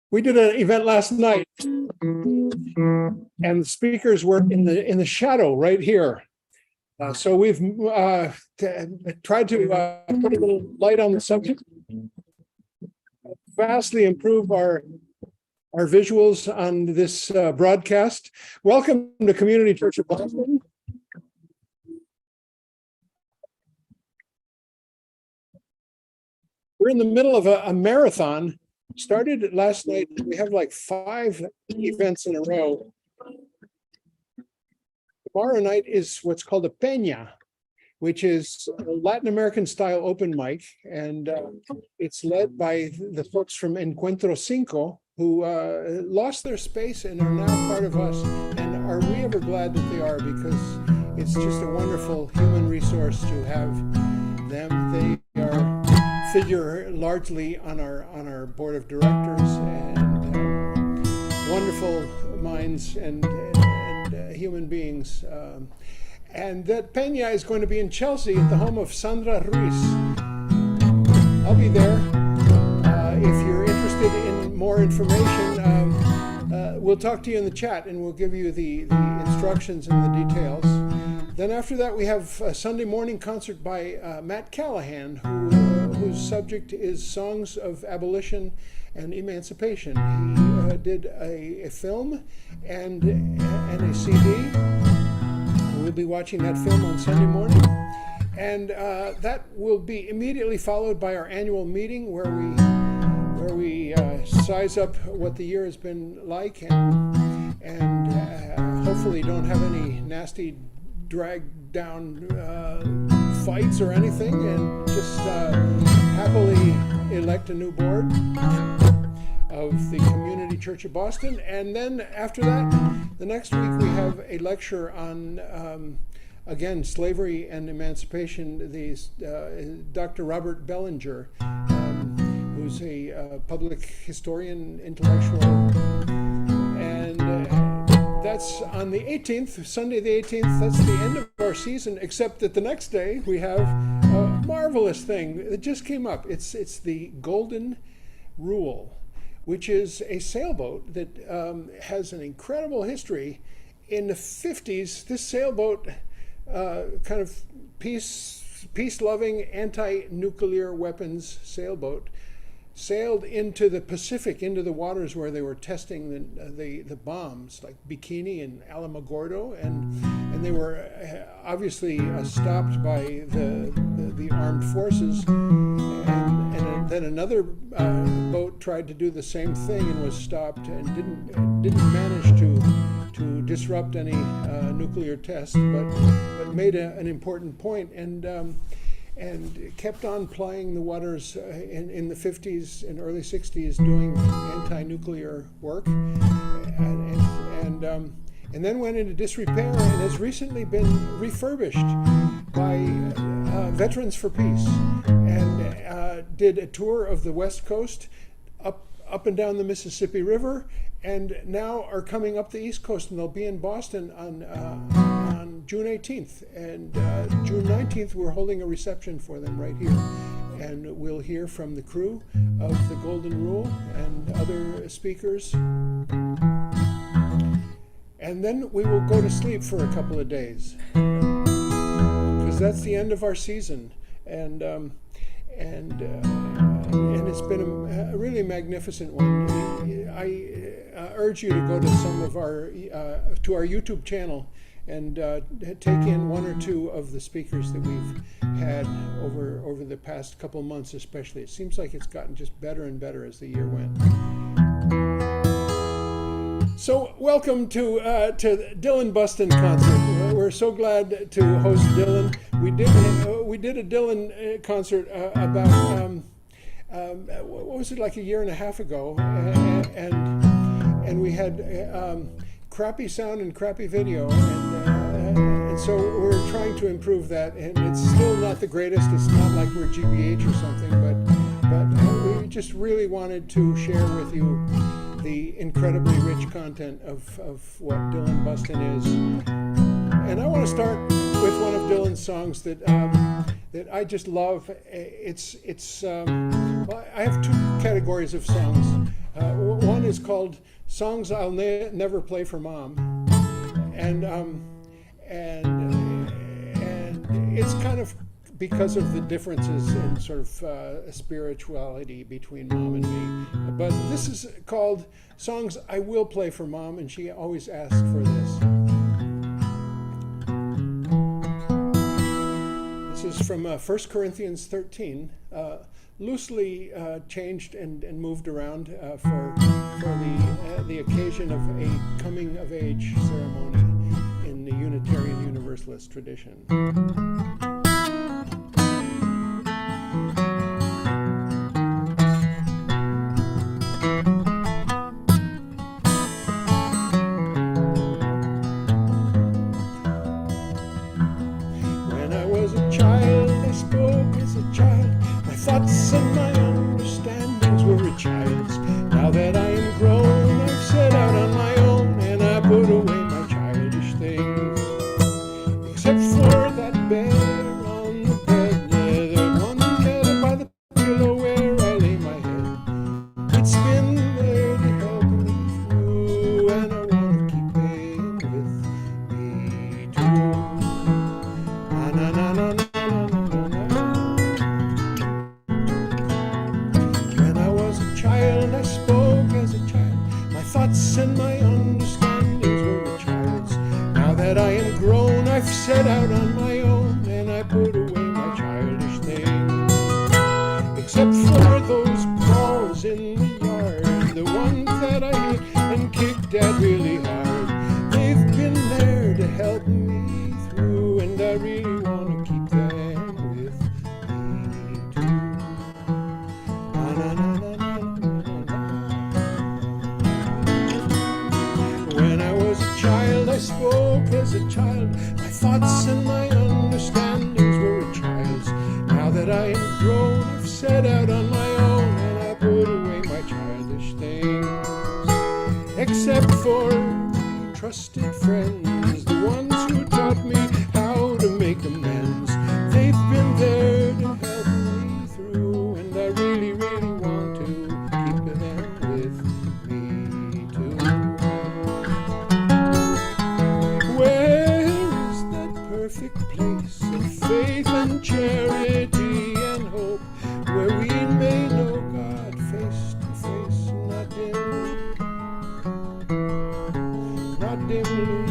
We did an event last night, and the speakers were in the shadow right here. So we've tried to put a little light on the subject, vastly improve our visuals on this broadcast. Welcome to Community Church of Boston. We're in the middle of a marathon. Started last night. We have like 5 events in a row. Tomorrow night is what's called a peña, which is a Latin American style open mic. And it's led by the folks from Encuentro Cinco, who lost their space and are now part of us. And are we ever glad that they are, because it's just a wonderful human resource to have them. They are figure largely on our board of directors, and wonderful minds and human beings. And that peña is going to be in Chelsea at the home of Sandra Ruiz. I'll be there. If you're interested in more information, we'll talk to you in the chat and we'll give you the instructions and the details. Then after that, we have a Sunday morning concert by Matt Callahan, whose subject is songs of abolition and emancipation. He did a film and a CD. We'll be watching that film on Sunday morning. And that will be immediately followed by our annual meeting where we size up what the year has been like and hopefully don't have any nasty drag down fights or anything, and just happily elect a new board of the Community Church of Boston. And then after that, the next week we have a lecture on again, slavery and emancipation. Dr. Robert Bellinger, who's a public historian, intellectual, and that's on the 18th, Sunday the 18th. That's the end of our season, except that the next day we have a marvelous thing that just came up. It's the Golden Rule, which is a sailboat that has an incredible history. In the 50s, this sailboat, kind of peace-loving, anti-nuclear weapons sailboat, sailed into the Pacific, into the waters where they were testing the bombs, like Bikini and Alamogordo, and they were obviously stopped by the armed forces, and then another boat tried to do the same thing and was stopped and didn't manage to disrupt any nuclear tests, but made an important point, and kept on plying the waters in the 50s and early 60s, doing anti-nuclear work, and then went into disrepair and has recently been refurbished by Veterans for Peace, and did a tour of the West Coast, up and down the Mississippi River, and now are coming up the East Coast, and they'll be in Boston on June 18th. And June 19th, we're holding a reception for them right here. And we'll hear from the crew of the Golden Rule and other speakers. And then we will go to sleep for a couple of days, because that's the end of our season. And it's been a really magnificent one. I urge you to go to some of our YouTube channel and take in 1 or 2 of the speakers that we've had over the past couple months, especially. It seems like it's gotten just better and better as the year went. So welcome to Dillon Bustin concert. We're so glad to host Dillon. We did a Dillon concert about what was it, like a year and a half ago, and we had crappy sound and crappy video, and so we're trying to improve that, and it's still not the greatest. It's not like we're GBH or something, but we just really wanted to share with you the incredibly rich content of what Dillon Bustin is. And I want to start with one of Dillon's songs that I just love. Well, I have 2 categories of songs. One is called "Songs I'll Never Play for Mom," and it's kind of because of the differences in sort of spirituality between Mom and me. But this is called "Songs I Will Play for Mom," and she always asked for this. This is from 1 Corinthians 13. Loosely changed and moved around for the occasion of a coming of age ceremony in the Unitarian Universalist tradition. When I was a child, I spoke as a child. My thoughts and my understandings were a child's. Now that I am grown, I've set out on my own, and I put away my childish things. Except for that bear on the bed, the one better by the pillow where I lay my head. It's been there to help me through, and I want to keep it with me too. Na na na na na. I spoke as a child. My thoughts and my understandings were a child's. Now that I am grown, I've set out on my own, and I put away my childish things. Except for those balls in the yard, the ones that I hit and kicked at really hard. They've been there to help me through, and I really want to keep them with me too. Na na na na. I spoke as a child. My thoughts and my understandings were a child's. Now that I am grown, I've set out on my own, and I put away my childish things. Except for trusted friends, the ones who taught me how to make amends. They've been there to help me through, and I really, really want to keep them with me too. Perfect place of faith and charity and hope, where we may know God face to face, not dimly,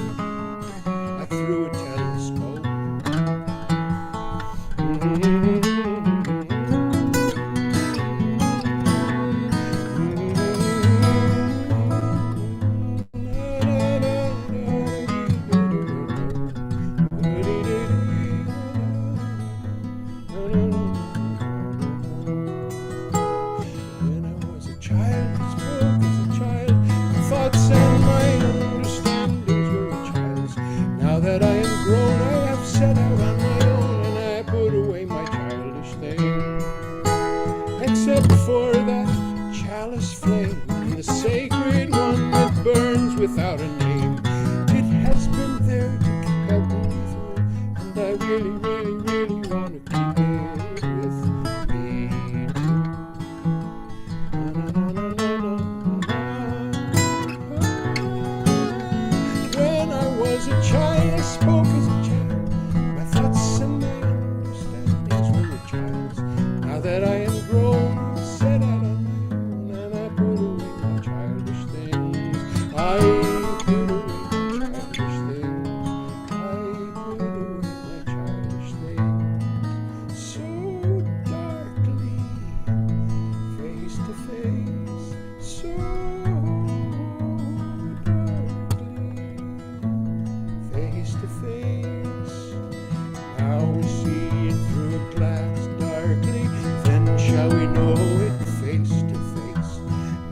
like through a telescope. Except for that chalice flame, the sacred one that burns without a name. It has been there to help me through, and I really, really, really want to keep it with me too. Na, na, na, na, na, na. When I was a child, I spoke as a child. My thoughts and my understandings were a child's. Now that I am grown, set out on my own, and I put away my childish things. I put away my childish things. I put away my childish things. So darkly, face to face. So darkly, face to face. Now we see it through a glass darkly. Then shall we know it face to face?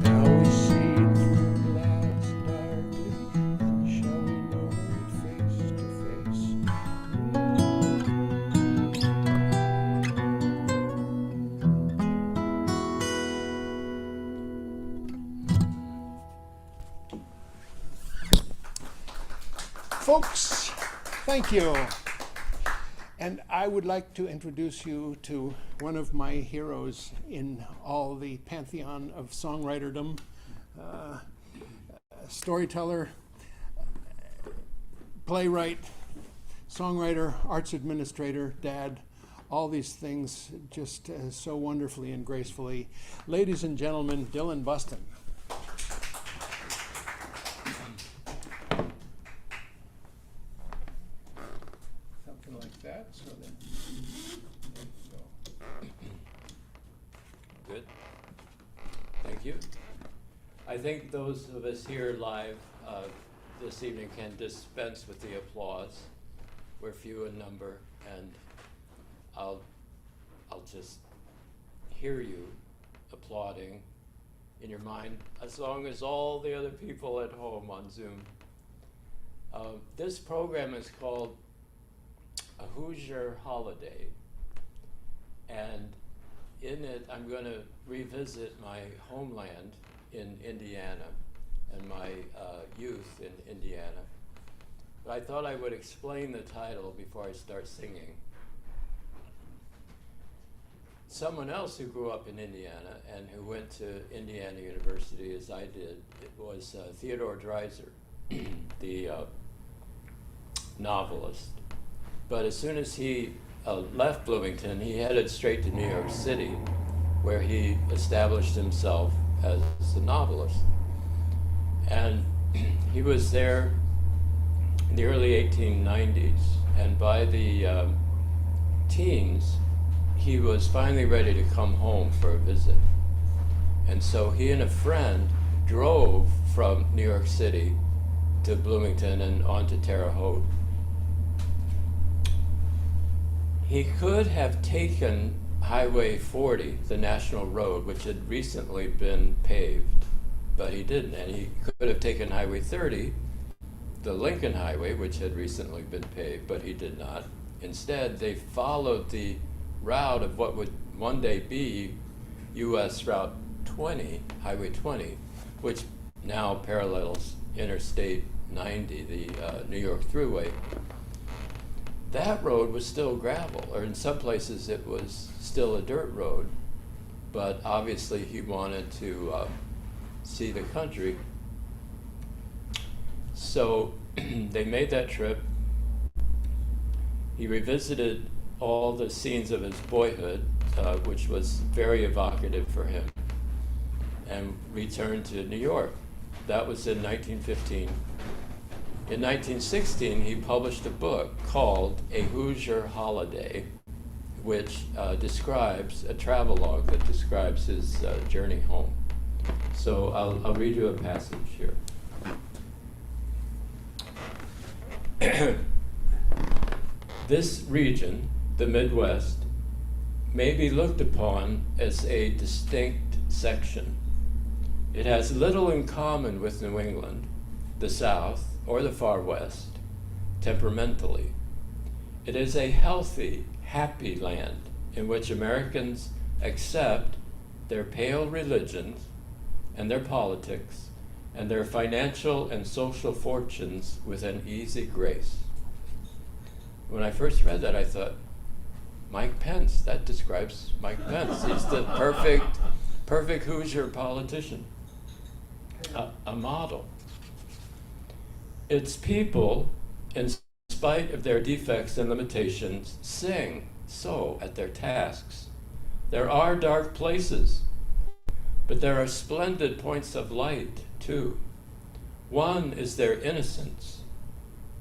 Now we see it through glass darkly. Then shall we know it face to face? Folks, thank you. And I would like to introduce you to one of my heroes in all the pantheon of songwriterdom, storyteller, playwright, songwriter, arts administrator, dad, all these things just so wonderfully and gracefully. Ladies and gentlemen, Dillon Bustin. Something like that, so then there you go. Good. Thank you. I think those of us here live this evening can dispense with the applause. We're few in number, and I'll just hear you applauding in your mind as long as all the other people at home on Zoom. This program is called A Hoosier Holiday, and in it I'm going to revisit my homeland in Indiana and my youth in Indiana. But I thought I would explain the title before I start singing. Someone else who grew up in Indiana and who went to Indiana University, as I did, it was Theodore Dreiser, the novelist. But as soon as he left Bloomington, he headed straight to New York City, where he established himself as a novelist. And he was there in the early 1890s, and by the teens, he was finally ready to come home for a visit. And so he and a friend drove from New York City to Bloomington and on to Terre Haute. He could have taken Highway 40, the national road, which had recently been paved, but he didn't. And he could have taken Highway 30, the Lincoln Highway, which had recently been paved, but he did not. Instead, they followed the route of what would one day be US Route 20, Highway 20, which now parallels Interstate 90, the New York Thruway. That road was still gravel, or in some places it was still a dirt road, but obviously he wanted to see the country. So they made that trip. He revisited all the scenes of his boyhood, which was very evocative for him, and returned to New York. That was in 1915. In 1916, he published a book called A Hoosier Holiday, which describes a travelogue that describes his journey home. So I'll read you a passage here. This region, the Midwest, may be looked upon as a distinct section. It has little in common with New England, the South, or the Far West, temperamentally. It is a healthy, happy land in which Americans accept their pale religions and their politics and their financial and social fortunes with an easy grace. When I first read that, I thought, Mike Pence, that describes Mike Pence. He's the perfect Hoosier politician, a model. Its people, in spite of their defects and limitations, sing so at their tasks. There are dark places, but there are splendid points of light, too. One is their innocence,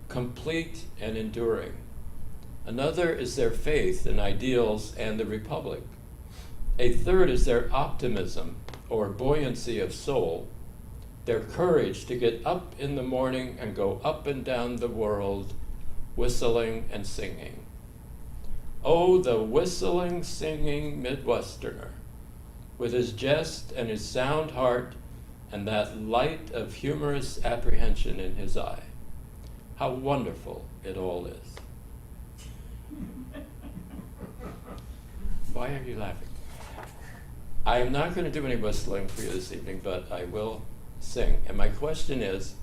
complete and enduring. Another is their faith in ideals and the Republic. A third is their optimism or buoyancy of soul, their courage to get up in the morning and go up and down the world, whistling and singing. Oh, the whistling, singing Midwesterner, with his jest and his sound heart and that light of humorous apprehension in his eye. How wonderful it all is. Why are you laughing? I am not going to do any whistling for you this evening, but I will sing. And my question is,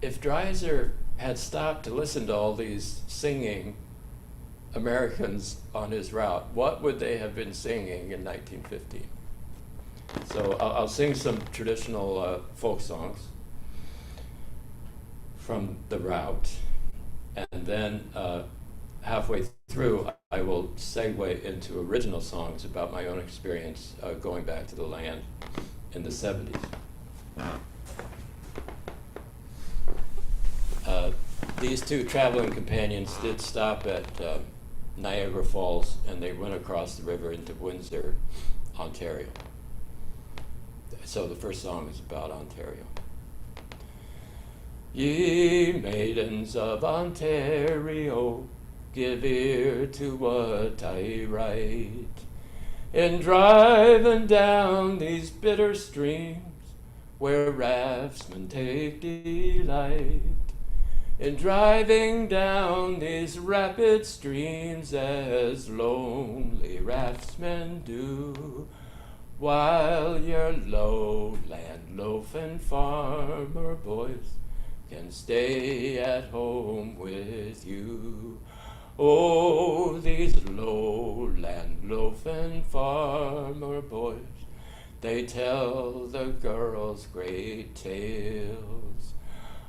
if Dreiser had stopped to listen to all these singing Americans on his route, what would they have been singing in 1915? So I'll sing some traditional folk songs from the route, and then halfway through I will segue into original songs about my own experience going back to the land in the 70s. These two traveling companions did stop at Niagara Falls, and they went across the river into Windsor, Ontario. So the first song is about Ontario. Ye maidens of Ontario, give ear to what I write. In driving down these bitter streams, where raftsmen take delight, in driving down these rapid streams as lonely raftsmen do, while your lowland loafing farmer boys can stay at home with you. Oh, these lowland loafing farmer boys, they tell the girls great tales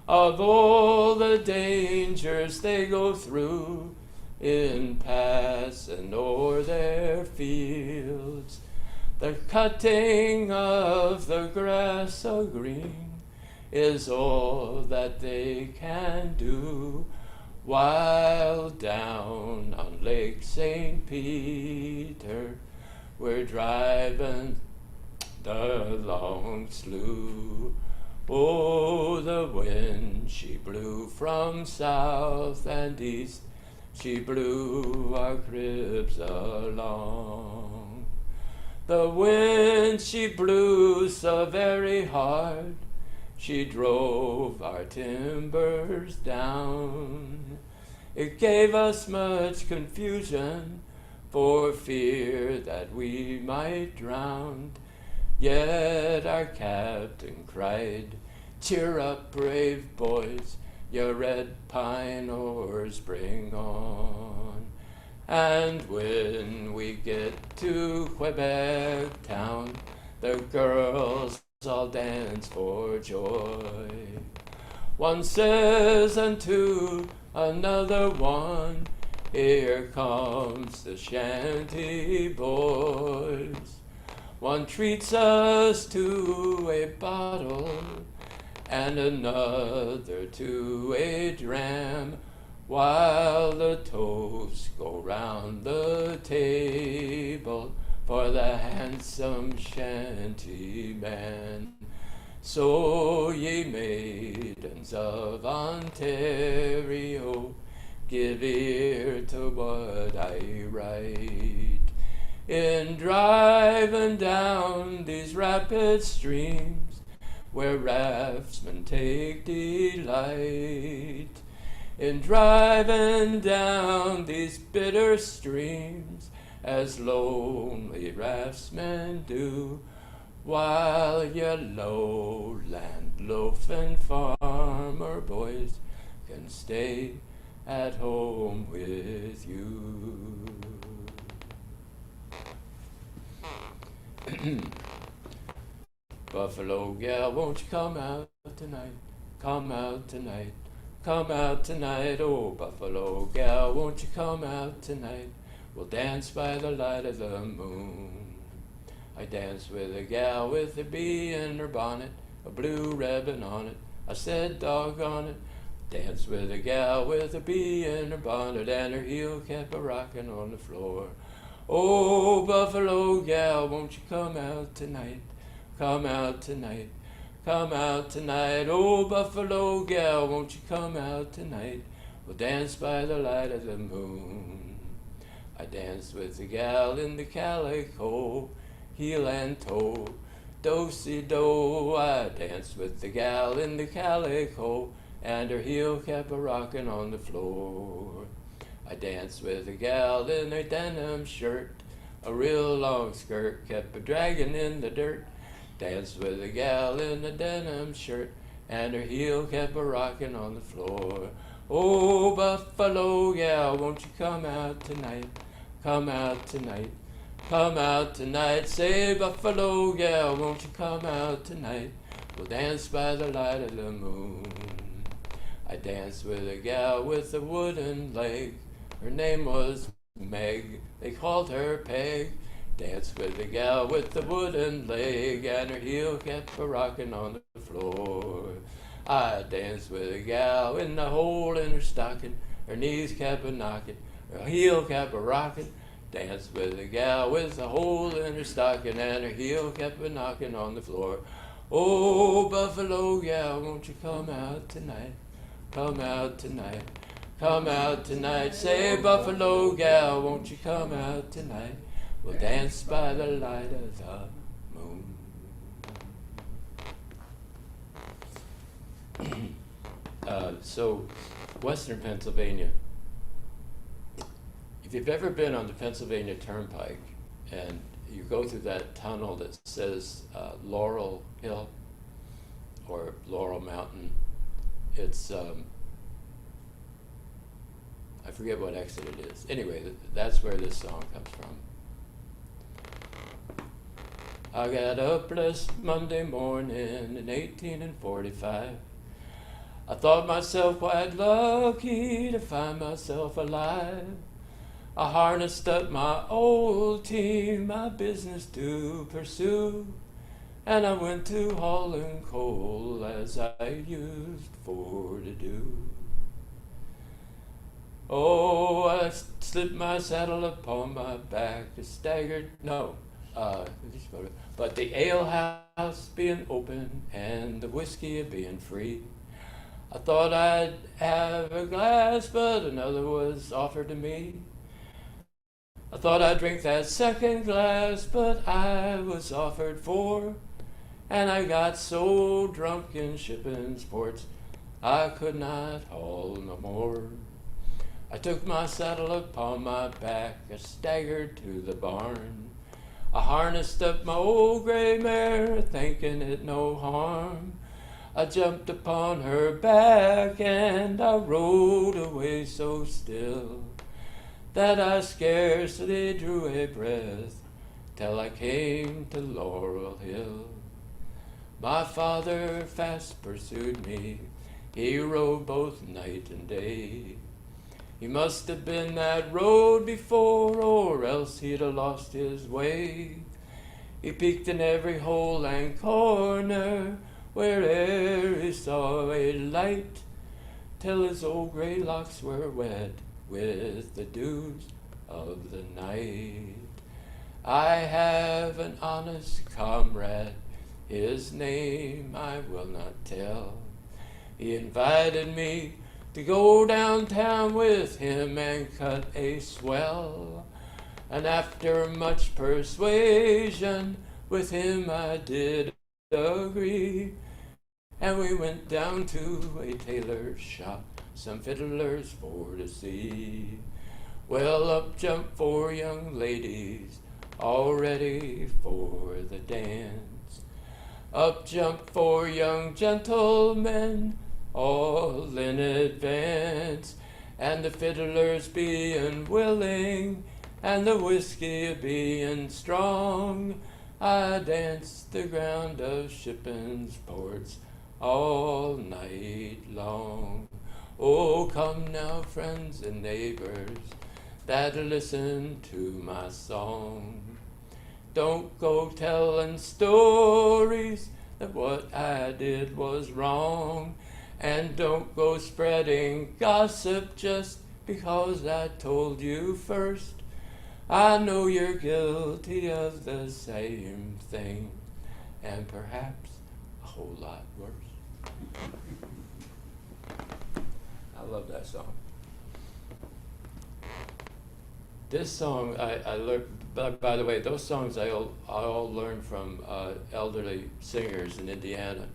of all the dangers they go through in passing o'er their fields. The cutting of the grass so green is all that they can do, while down on Lake St. Peter we're driving the long slough. Oh, the wind, she blew from south and east, she blew our cribs along. The wind, she blew so very hard, she drove our timbers down. It gave us much confusion, for fear that we might drown. Yet our captain cried, cheer up, brave boys, your red pine oars bring on. And when we get to Quebec town, the girls all dance for joy. One says unto another one, here comes the shanty boys. One treats us to a bottle, and another to a dram, while the toasts go round the table for the handsome shanty man. So ye maidens of Ontario, give ear to what I write. In driving down these rapid streams, where raftsmen take delight, in driving down these bitter streams, as lonely raftsmen do, while your lowland loafing farmer boys can stay at home with you. Buffalo gal, won't you come out tonight? Come out tonight. Come out tonight. Oh, Buffalo gal, won't you come out tonight? We'll dance by the light of the moon. I danced with a gal with a bee in her bonnet, a blue ribbon on it. I said, doggone it. Danced with a gal with a bee in her bonnet, and her heel kept a rocking on the floor. Oh, Buffalo gal, won't you come out tonight? Come out tonight. Come out tonight. Oh, Buffalo gal, won't you come out tonight? We'll dance by the light of the moon. I danced with the gal in the calico, heel and toe, do-si-do. I danced with the gal in the calico, and her heel kept a rocking on the floor. I danced with a gal in a denim shirt, a real long skirt kept a dragging in the dirt. Danced with a gal in a denim shirt, and her heel kept a rocking on the floor. Oh, Buffalo gal, won't you come out tonight? Come out tonight. Come out tonight, say Buffalo gal, won't you come out tonight? We'll dance by the light of the moon. I danced with a gal with a wooden leg. Her name was Meg, they called her Peg. Danced with a gal with the wooden leg, and her heel kept a rocking on the floor. I danced with a gal in the hole in her stocking. Her knees kept a knocking, her heel kept a rocking. Danced with a gal with a hole in her stocking, and her heel kept a knocking on the floor. Oh, Buffalo gal, won't you come out tonight? Come out tonight. Come out tonight. Say, Buffalo gal, won't you come out tonight? We'll dance by the light of the moon. So, Western Pennsylvania. If you've ever been on the Pennsylvania Turnpike and you go through that tunnel that says Laurel Hill or Laurel Mountain, it's I forget what exit it is. Anyway, that's where this song comes from. I got up last Monday morning in 1845. I thought myself quite lucky to find myself alive. I harnessed up my old team, my business to pursue, and I went to hauling coal as I used for to do. Oh, I slipped my saddle upon my back, I staggered, but the alehouse being open and the whiskey being free, I thought I'd have a glass, but another was offered to me. I thought I'd drink that second glass, but I was offered four, and I got so drunk in shipping sports, I could not haul no more. I took my saddle upon my back, I staggered to the barn. I harnessed up my old gray mare, thinking it no harm. I jumped upon her back and I rode away so still that I scarcely drew a breath till I came to Laurel Hill. My father fast pursued me, he rode both night and day. He must have been that road before, or else he'd have lost his way. He peeked in every hole and corner, where'er he saw a light, till his old gray locks were wet with the dews of the night. I have an honest comrade, his name I will not tell. He invited me to go downtown with him and cut a swell. And after much persuasion with him I did agree. And we went down to a tailor's shop, some fiddlers for to see. Well, up jumped four young ladies, all ready for the dance. Up jumped four young gentlemen, all in advance. And the fiddlers being willing, and the whiskey being strong, I danced the ground of shipping's ports all night long. Oh, come now, friends and neighbors, that listen to my song. Don't go telling stories that what I did was wrong, and don't go spreading gossip just because I told you first. I know you're guilty of the same thing, and perhaps a whole lot worse. I love that song. This song I learned, by the way, those songs I all learned from elderly singers in Indiana.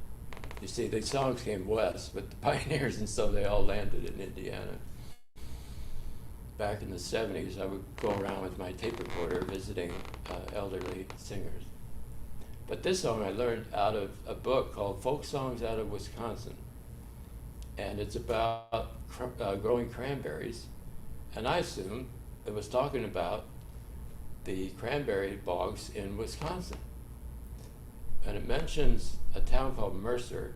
You see, the songs came west with the pioneers, and so they all landed in Indiana. Back in the 70s, I would go around with my tape recorder visiting elderly singers. But this song I learned out of a book called Folk Songs Out of Wisconsin. And it's about growing cranberries. And I assume it was talking about the cranberry bogs in Wisconsin. And it mentions a town called Mercer,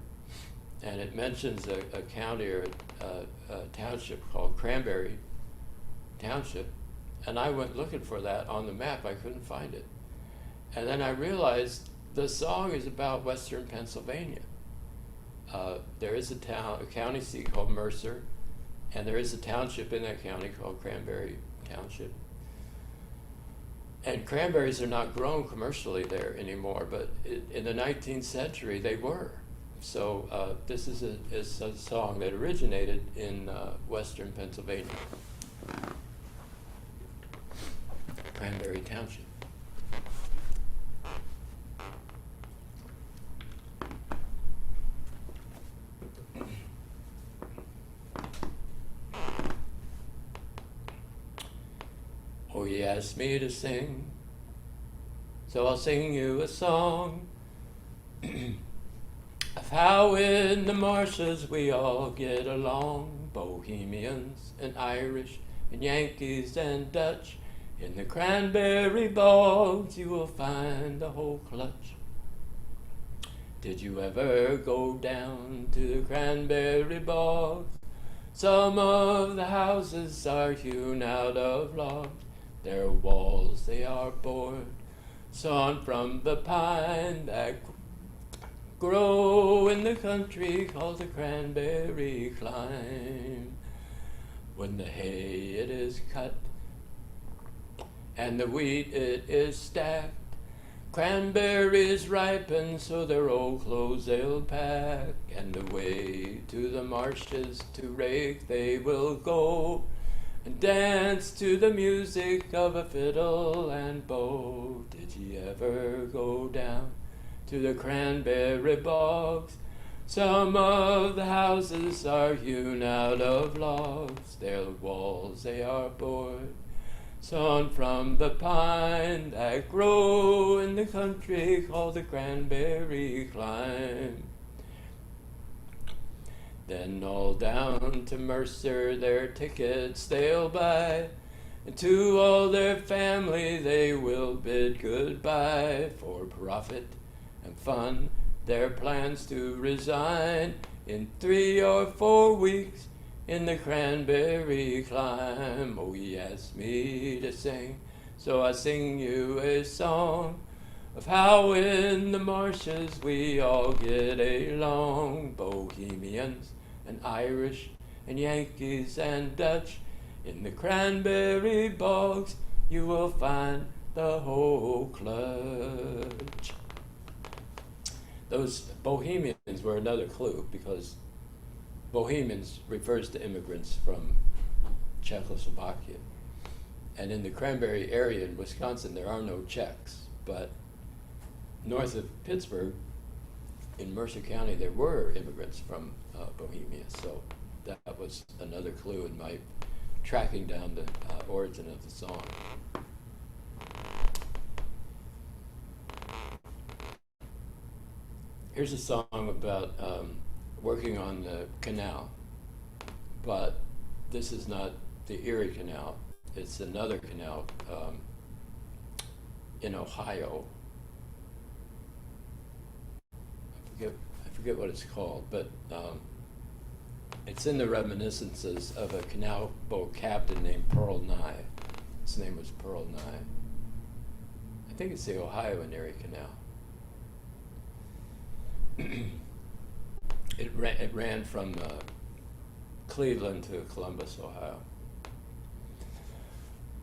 and it mentions a county or a township called Cranberry Township. And I went looking for that on the map. I couldn't find it. And then I realized the song is about Western Pennsylvania. There is a county seat called Mercer, and there is a township in that county called Cranberry Township. And cranberries are not grown commercially there anymore, but in the 19th century they were. So this is a song that originated in Western Pennsylvania. Cranberry Township. Oh, he asked me to sing, so I'll sing you a song of how in the marshes we all get along, Bohemians and Irish and Yankees and Dutch. In the cranberry bogs you will find the whole clutch. Did you ever go down to the cranberry bogs? Some of the houses are hewn out of logs. Their walls they are bored, sawn from the pine that grow in the country called the cranberry climb. When the hay it is cut and the wheat it is stacked, cranberries ripen, so their old clothes they'll pack, and away to the marshes to rake they will go, and dance to the music of a fiddle and bow. Did ye ever go down to the cranberry bogs? Some of the houses are hewn out of logs, their walls they are bored, sawn from the pine that grow in the country called the cranberry climb. Then all down to Mercer their tickets they'll buy, and to all their family they will bid goodbye. For profit and fun their plans to resign, in 3 or 4 weeks in the cranberry climb. Oh, he asked me to sing, so I sing you a song of how in the marshes we all get along, Bohemians and Irish and Yankees and Dutch. In the cranberry bogs you will find the whole clutch. Those Bohemians were another clue, because Bohemians refers to immigrants from Czechoslovakia. And in the cranberry area in Wisconsin, there are no Czechs, but north of Pittsburgh, in Mercer County, there were immigrants from Bohemia. So that was another clue in my tracking down the origin of the song. Here's a song about working on the canal, but this is not the Erie Canal. It's another canal in Ohio. I forget what it's called, but it's in the reminiscences of a canal boat captain named Pearl Nye. His name was Pearl Nye. I think it's the Ohio and Erie Canal. It ran from Cleveland to Columbus, Ohio.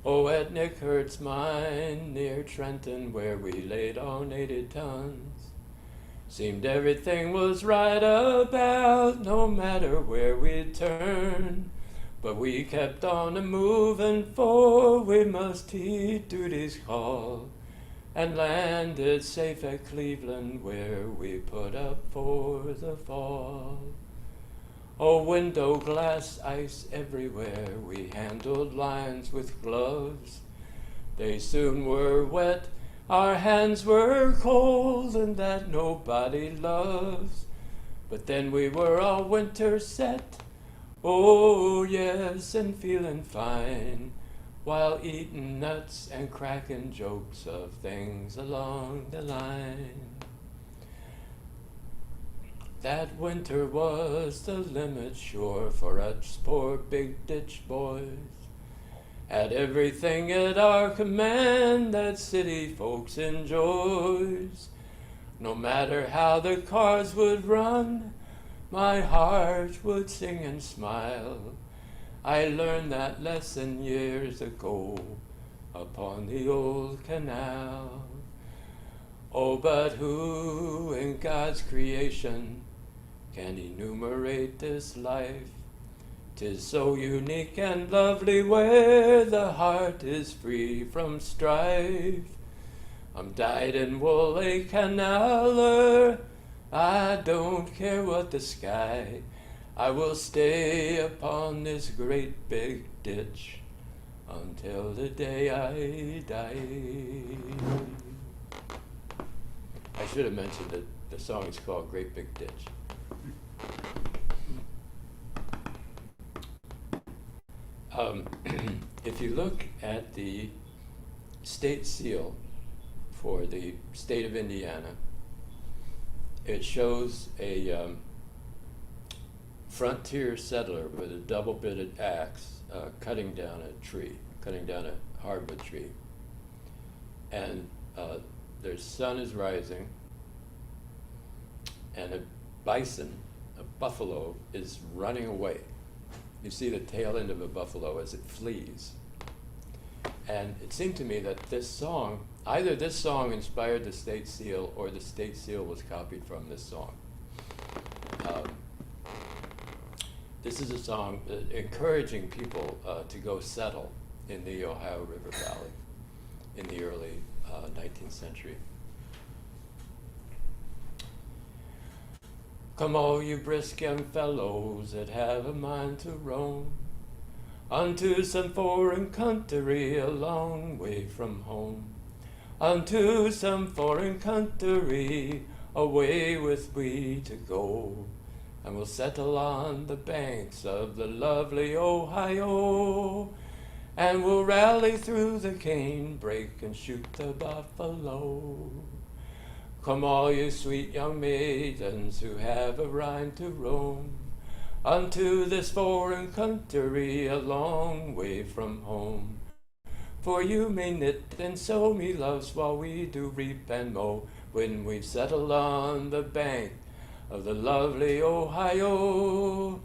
Oh, at Nickert's mine near Trenton, where we laid on 80 tons, seemed everything was right about, no matter where we turned. But we kept on a-moving, for we must heed duty's call, and landed safe at Cleveland, where we put up for the fall. Oh, window glass ice everywhere, we handled lines with gloves. They soon were wet, our hands were cold, and that nobody loves. But then we were all winter set, oh yes, and feeling fine. while eating nuts and cracking jokes of things along the line. That winter was the limit, sure, for us poor big ditch boys. Had everything at our command that city folks enjoys. No matter how the cars would run, my heart would sing and smile. I learned that lesson years ago upon the old canal. Oh, but who in God's creation can enumerate this life? 'Tis so unique and lovely where the heart is free from strife. I'm dyed in wool a canaler, I don't care what the sky. I will stay upon this great big ditch until the day I die. I should have mentioned that the song is called Great Big Ditch. If you look at the state seal for the state of Indiana, it shows a frontier settler with a double-bitted axe cutting down a tree, cutting down a hardwood tree. And their sun is rising, and a bison, a buffalo, is running away. You see the tail end of a buffalo as it flees. And it seemed to me that this song, either this song inspired the state seal or the state seal was copied from this song. This is a song encouraging people to go settle in the Ohio River Valley in the early 19th century. Come all you brisk young fellows that have a mind to roam unto some foreign country a long way from home, unto some foreign country away with we to go, and we'll settle on the banks of the lovely Ohio, and we'll rally through the cane brake and shoot the buffalo. Come all you sweet young maidens who have a rhyme to roam unto this foreign country a long way from home. For you may knit and sew me loves while we do reap and mow, when we've settled on the bank of the lovely Ohio,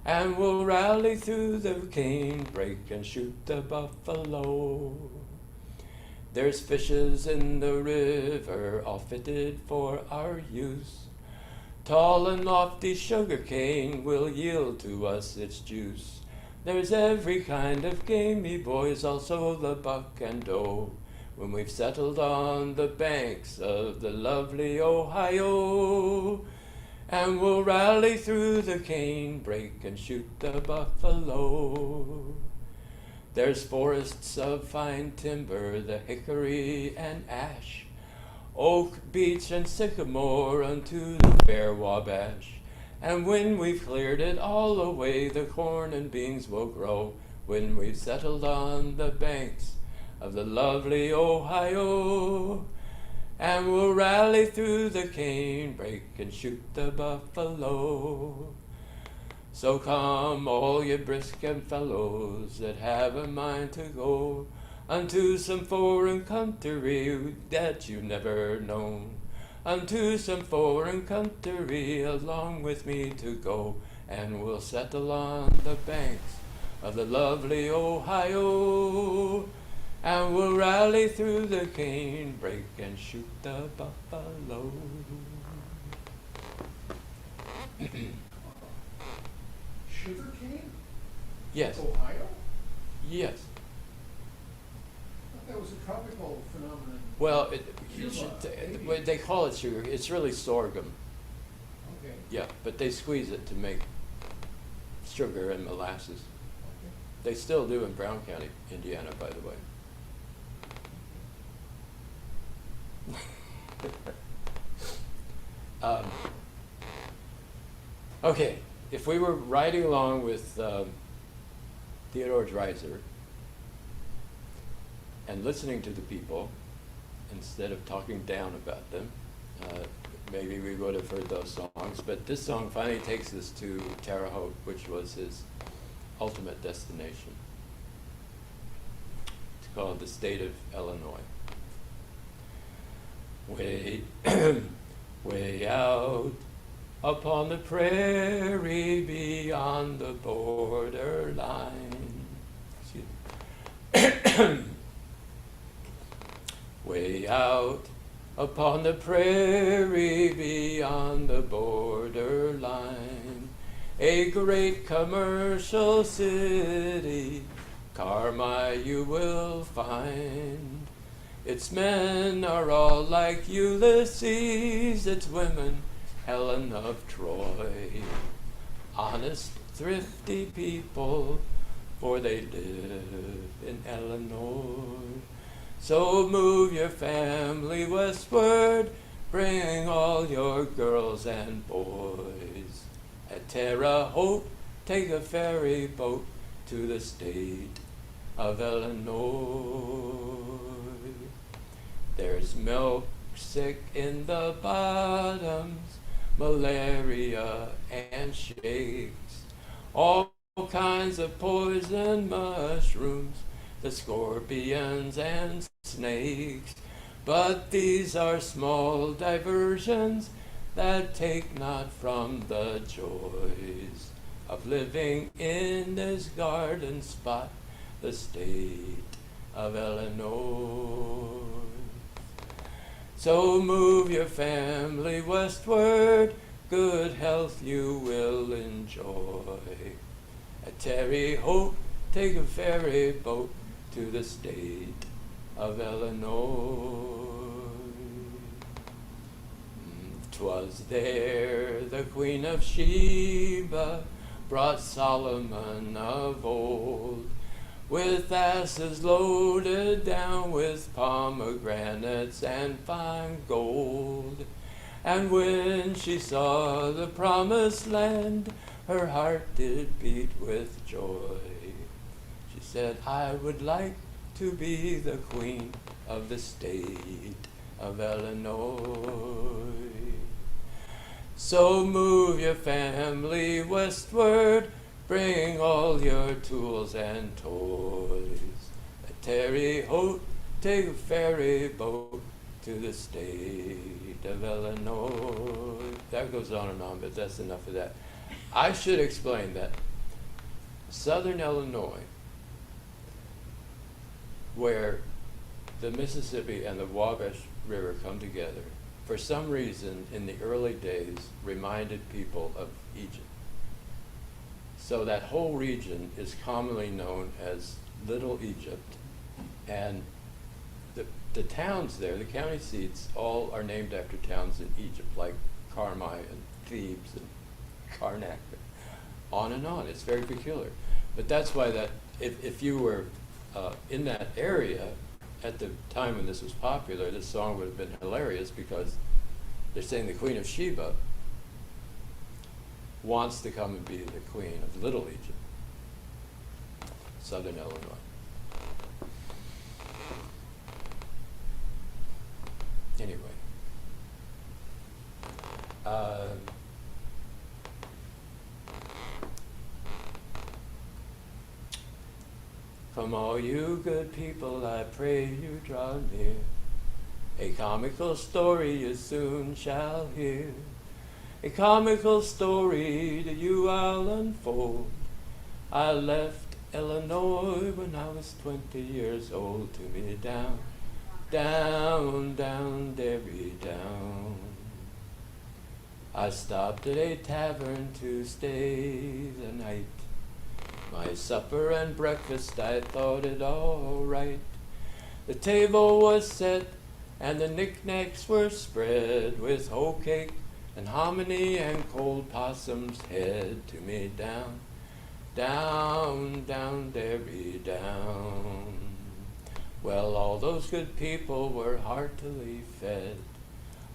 and we'll rally through the cane brake and shoot the buffalo. There's fishes in the river, all fitted for our use. Tall and lofty sugar cane will yield to us its juice. There's every kind of game, me boys, also the buck and doe, when we've settled on the banks of the lovely Ohio, and we'll rally through the cane brake and shoot the buffalo. There's forests of fine timber, the hickory and ash, oak, beech, and sycamore unto the fair Wabash. And when we've cleared it all away, the corn and beans will grow, when we've settled on the banks of the lovely Ohio, and we'll rally through the cane brake and shoot the buffalo. So come all you brisk young fellows that have a mind to go unto some foreign country that you've never known, unto some foreign country along with me to go, and we'll settle on the banks of the lovely Ohio, and we'll rally through the cane brake and shoot the buffalo. Sugar cane? Yes. Ohio? Yes. I thought that was a tropical phenomenon. Well, Cuba, they call it sugar. It's really sorghum. Okay. Yeah, but they squeeze it to make sugar and molasses. Okay. They still do in Brown County, Indiana, by the way. Okay, if we were riding along with Theodore Dreiser, and listening to the people instead of talking down about them. Maybe we would have heard those songs, but this song finally takes us to Terre Haute, which was his ultimate destination. It's called the state of Illinois. Way out upon the prairie beyond the borderline. Way out upon the prairie beyond the borderline, a great commercial city, Carmi you will find. Its men are all like Ulysses, its women Helen of Troy. Honest, thrifty people, for they live in Illinois. So move your family westward, bring all your girls and boys. At Terre Haute, take a ferry boat to the state of Illinois. There's milk sick in the bottoms, malaria and shakes, all kinds of poison mushrooms, the scorpions and snakes. But these are small diversions that take not from the joys of living in this garden spot, the state of Illinois. So move your family westward, good health you will enjoy. At Terre Haute, take a ferry boat to the state of Illinois. 'Twas there the Queen of Sheba brought Solomon of old, with asses loaded down with pomegranates and fine gold. And when she saw the promised land, her heart did beat with joy. She said, I would like to be the queen of the state of Illinois. So move your family westward, bring all your tools and toys. At Terre Haute, take a ferry boat to the state of Illinois. That goes on and on, but that's enough of that. I should explain that southern Illinois, where the Mississippi and the Wabash River come together, for some reason in the early days reminded people of Egypt. So that whole region is commonly known as Little Egypt, and the towns there, the county seats, all are named after towns in Egypt, like Carmi and Thebes and Karnak, on and on. It's very peculiar. But that's why that if you were in that area at the time when this was popular, this song would have been hilarious, because they're saying the Queen of Sheba wants to come and be the queen of Little Egypt, southern Illinois. Anyway, come all you good people, I pray you draw near. A comical story you soon shall hear. A comical story to you I'll unfold. I left Illinois when I was 20 years old. To me down, down, down, Derry down. I stopped at a tavern to stay the night. My supper and breakfast, I thought it all right. The table was set and the knickknacks were spread, with hoe cake and hominy and cold possum's head. To me down, down, down, Derry down. Well, all those good people were heartily fed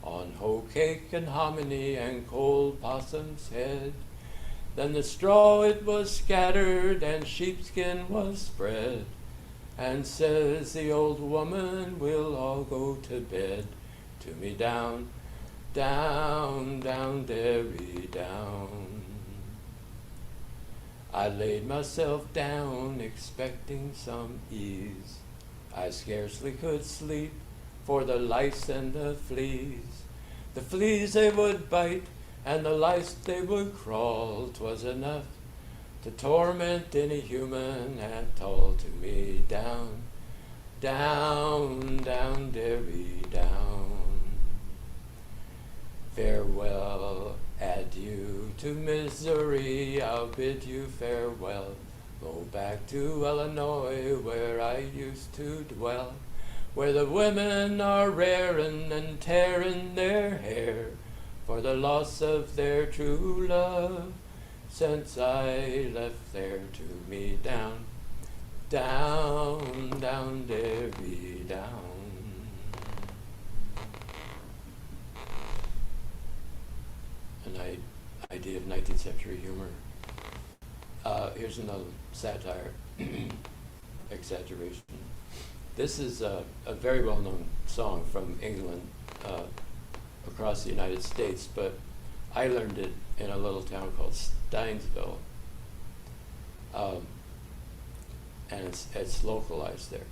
on hoe cake and hominy and cold possum's head. Then the straw it was scattered and sheepskin was spread, And says the old woman, we'll all go to bed. To me down, down, down, derry down. I laid myself down, expecting some ease. I scarcely could sleep for the lice and the fleas. The fleas they would bite, and the lice they would crawl. 'Twas enough to torment any human at all. To me down, down, down, derry down. Farewell, adieu to misery, I'll bid you farewell. Go back to Illinois, where I used to dwell, where the women are raring and tearing their hair for the loss of their true love. Since I left there, to me down, down, down, derry down. An idea of 19th century humor. Here's another satire, exaggeration. This is a very well-known song from England across the United States, but I learned it in a little town called Steinsville, and it's localized there.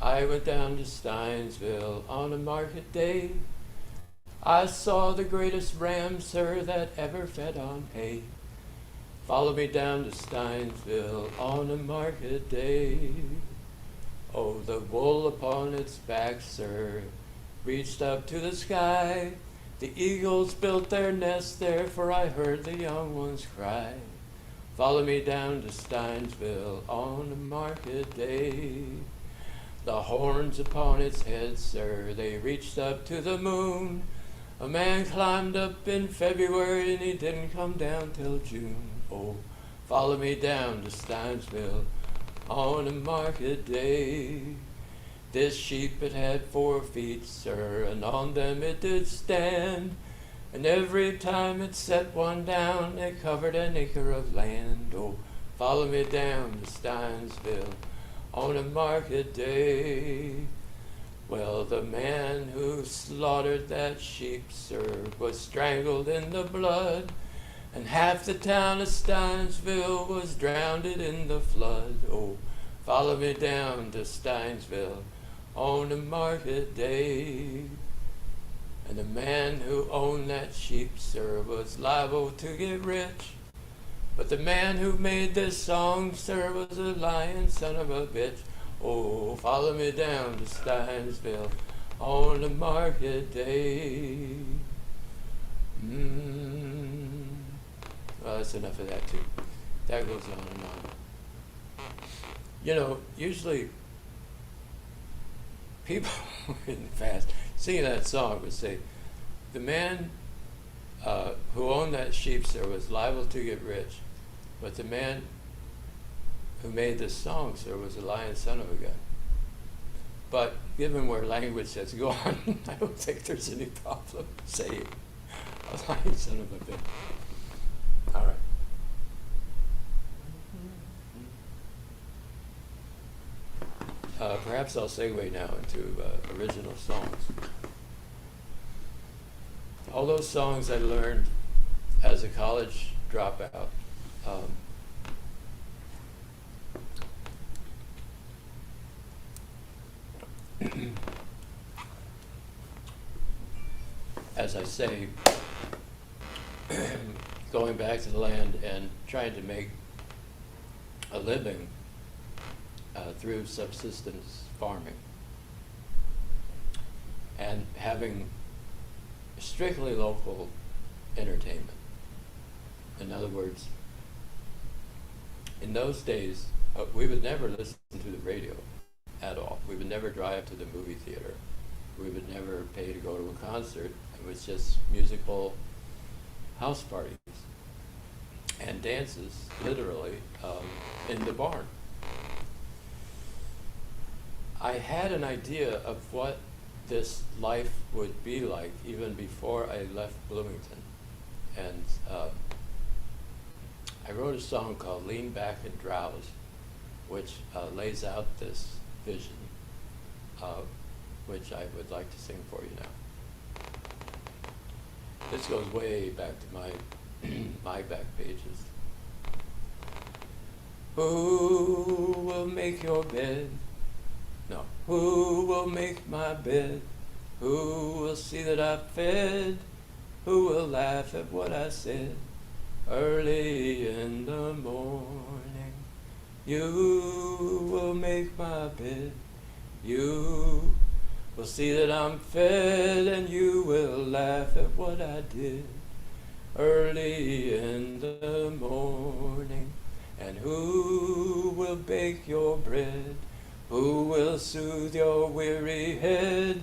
I went down to Steinsville on a market day. I saw the greatest ram, sir, that ever fed on hay. Follow me down to Steinsville on a market day. Oh, the wool upon its back, sir, reached up to the sky. The eagles built their nest there, for I heard the young ones cry. Follow me down to Steinsville on a market day. The horns upon its head, sir, they reached up to the moon. A man climbed up in February and he didn't come down till June. Oh, follow me down to Steinsville on a market day. This sheep it had 4 feet, sir, and on them it did stand. And every time it set one down, it covered an acre of land. Oh, follow me down to Steinsville on a market day. Well, the man who slaughtered that sheep, sir, was strangled in the blood, and half the town of Steinsville was drowned in the flood. Oh, follow me down to Steinsville on a market day. And the man who owned that sheep, sir, was liable to get rich, but the man who made this song, sir, was a lying son of a bitch. Oh, follow me down to Steinsville on a market day. Well, that's enough of that, too. That goes on and on. You know, usually people in the past singing that song would say, the man who owned that sheep, sir, was liable to get rich, but the man who made this song, sir, was a lying son of a gun. But given where language has gone, I don't think there's any problem saying a lying son of a bitch. All right. Perhaps I'll segue now into original songs. All those songs I learned as a college dropout. As I say, going back to the land and trying to make a living through subsistence farming and having strictly local entertainment. In other words, in those days, we would never listen to the radio at all. We would never drive to the movie theater. We would never pay to go to a concert. It was just musical house parties and dances, literally, in the barn. I had an idea of what this life would be like even before I left Bloomington. And I wrote a song called Lean Back and Drowse. which lays out this vision, which I would like to sing for you now. This goes way back to my my back pages. Who will make your bed? No. Who will make my bed? Who will see that I've fed? Who will laugh at what I said early in the morning? You will make my bed. You will see that I'm fed, and you will laugh at what I did early in the morning. And who will bake your bread? Who will soothe your weary head?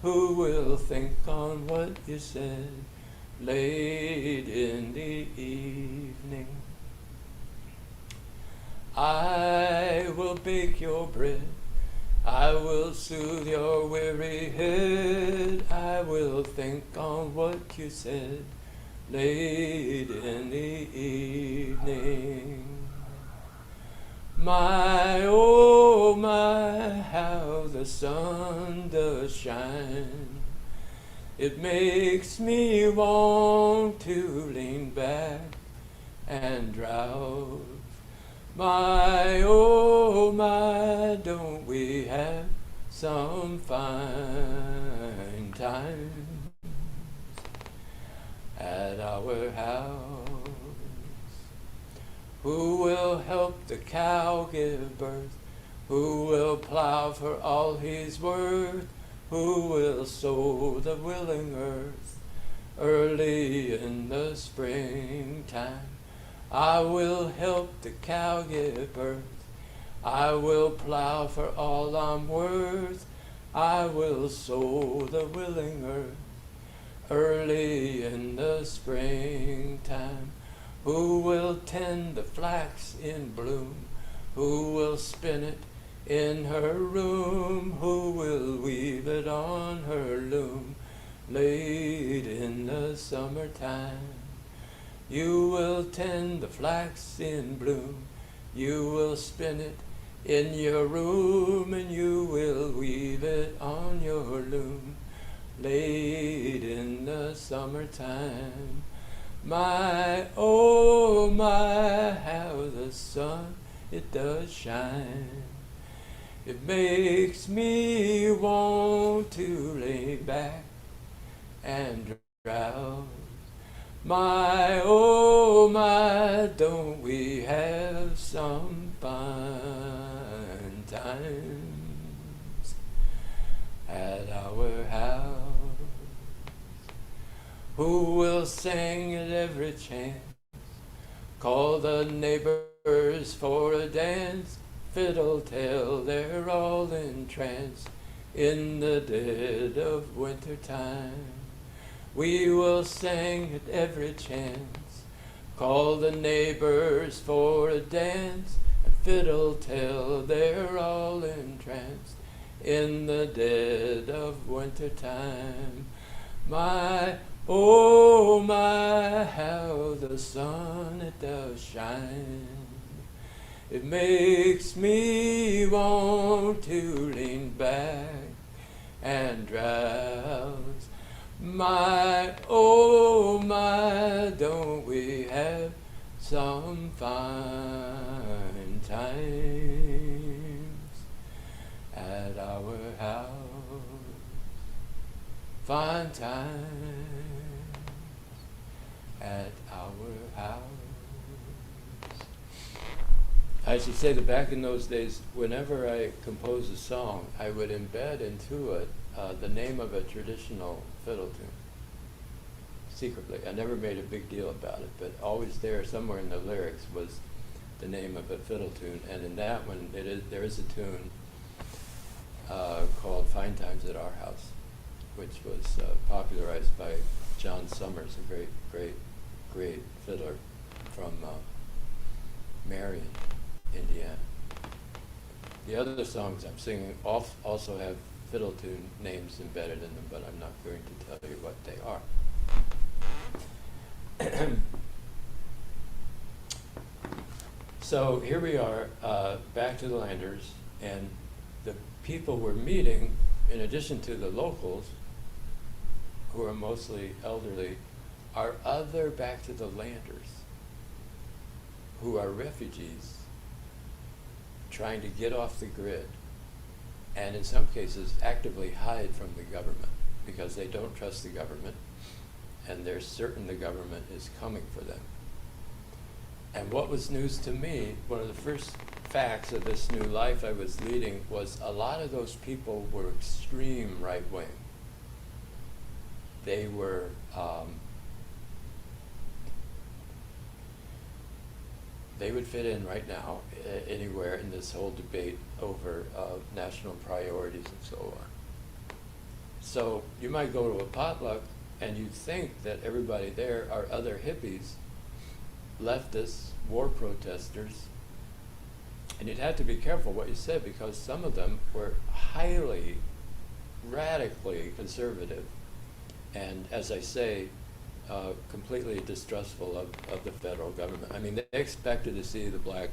Who will think on what you said late in the evening? I will bake your bread. I will soothe your weary head. I will think on what you said late in the evening. My, oh my, how the sun does shine. It makes me want to lean back and drowse. My, oh my, don't we have some fine times at our house? Who will help the cow give birth? Who will plow for all he's worth? Who will sow the willing earth early in the springtime? I will help the cow give birth. I will plow for all I'm worth. I will sow the willing earth early in the springtime. Who will tend the flax in bloom? Who will spin it in her room? Who will weave it on her loom late in the summertime? You will tend the flax in bloom. You will spin it in your room, and you will weave it on your loom late in the summertime. My, oh my, how the sun, it does shine. It makes me want to lay back and drowse. My, oh my, don't we have some fine times at our house? Who will sing at every chance? Call the neighbors for a dance, fiddle till they're all entranced in the dead of winter time. We will sing at every chance, call the neighbors for a dance, and fiddle till they're all entranced in the dead of winter time. My, oh my, how the sun it does shine. It makes me want to lean back and drowse. My, oh my, don't we have some fine times at our house? Fine times at our house. I should say that back in those days, whenever I composed a song, I would embed into it the name of a traditional fiddle tune, secretly. I never made a big deal about it, but always there, somewhere in the lyrics, was the name of a fiddle tune. And in that one, there is a tune called Fine Times at Our House, which was popularized by John Summers, a great fiddler from Marion, Indiana. The other songs I'm singing also have fiddle tune names embedded in them, but I'm not going to tell you what they are. So here we are, back to the landers, and the people we're meeting, in addition to the locals, who are mostly elderly, are other back to the landers who are refugees trying to get off the grid, and in some cases actively hide from the government because they don't trust the government and they're certain the government is coming for them. And what was news to me, one of the first facts of this new life I was leading, was a lot of those people were extreme right wing. They were they would fit in right now anywhere in this whole debate over national priorities and so on. So you might go to a potluck and you'd think that everybody there are other hippies, leftists, war protesters, and you'd have to be careful what you said because some of them were highly, radically conservative, and as I say, completely distrustful of the federal government. I mean, they expected to see the black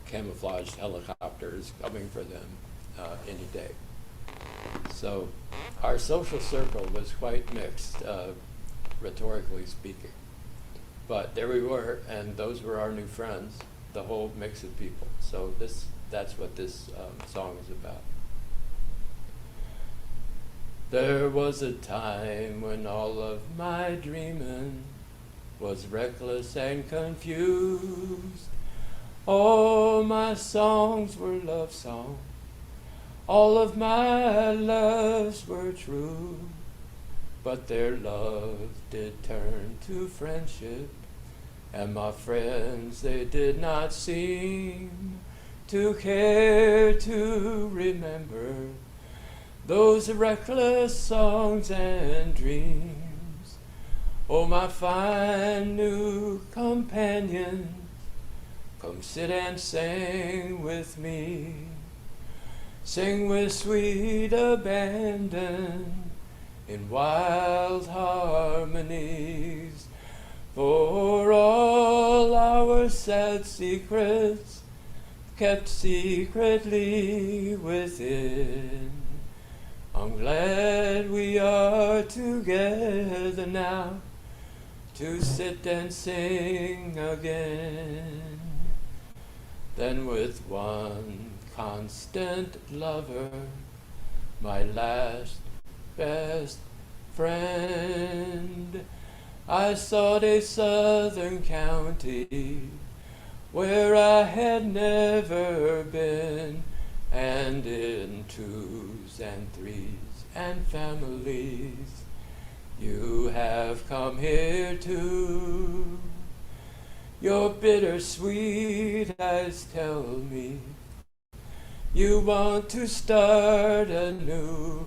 camouflaged helicopters coming for them any day. So our social circle was quite mixed, rhetorically speaking. But there we were, and those were our new friends, the whole mix of people. So that's what this song is about. There was a time when all of my dreaming was reckless and confused. All my songs were love songs. All of my loves were true. But their love did turn to friendship, and my friends, they did not seem to care to remember those reckless songs and dreams. Oh, my fine new companion, come sit and sing with me. Sing with sweet abandon in wild harmonies. For all our sad secrets kept secretly within, I'm glad we are together now to sit and sing again. Then with one constant lover, my last best friend, I sought a southern county where I had never been, and in twos and threes and families you have come here too. Your bittersweet eyes tell me you want to start anew.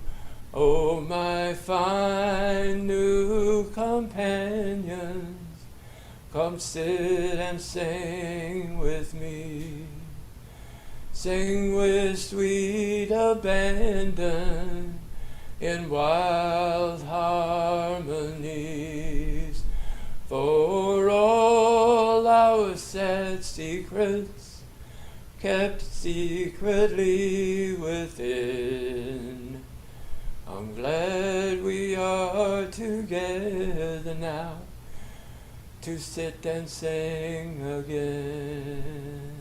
Oh, my fine new companions, come sit and sing with me. Sing with sweet abandon in wild harmonies. For all our sad secrets kept secretly within, I'm glad we are together now to sit and sing again.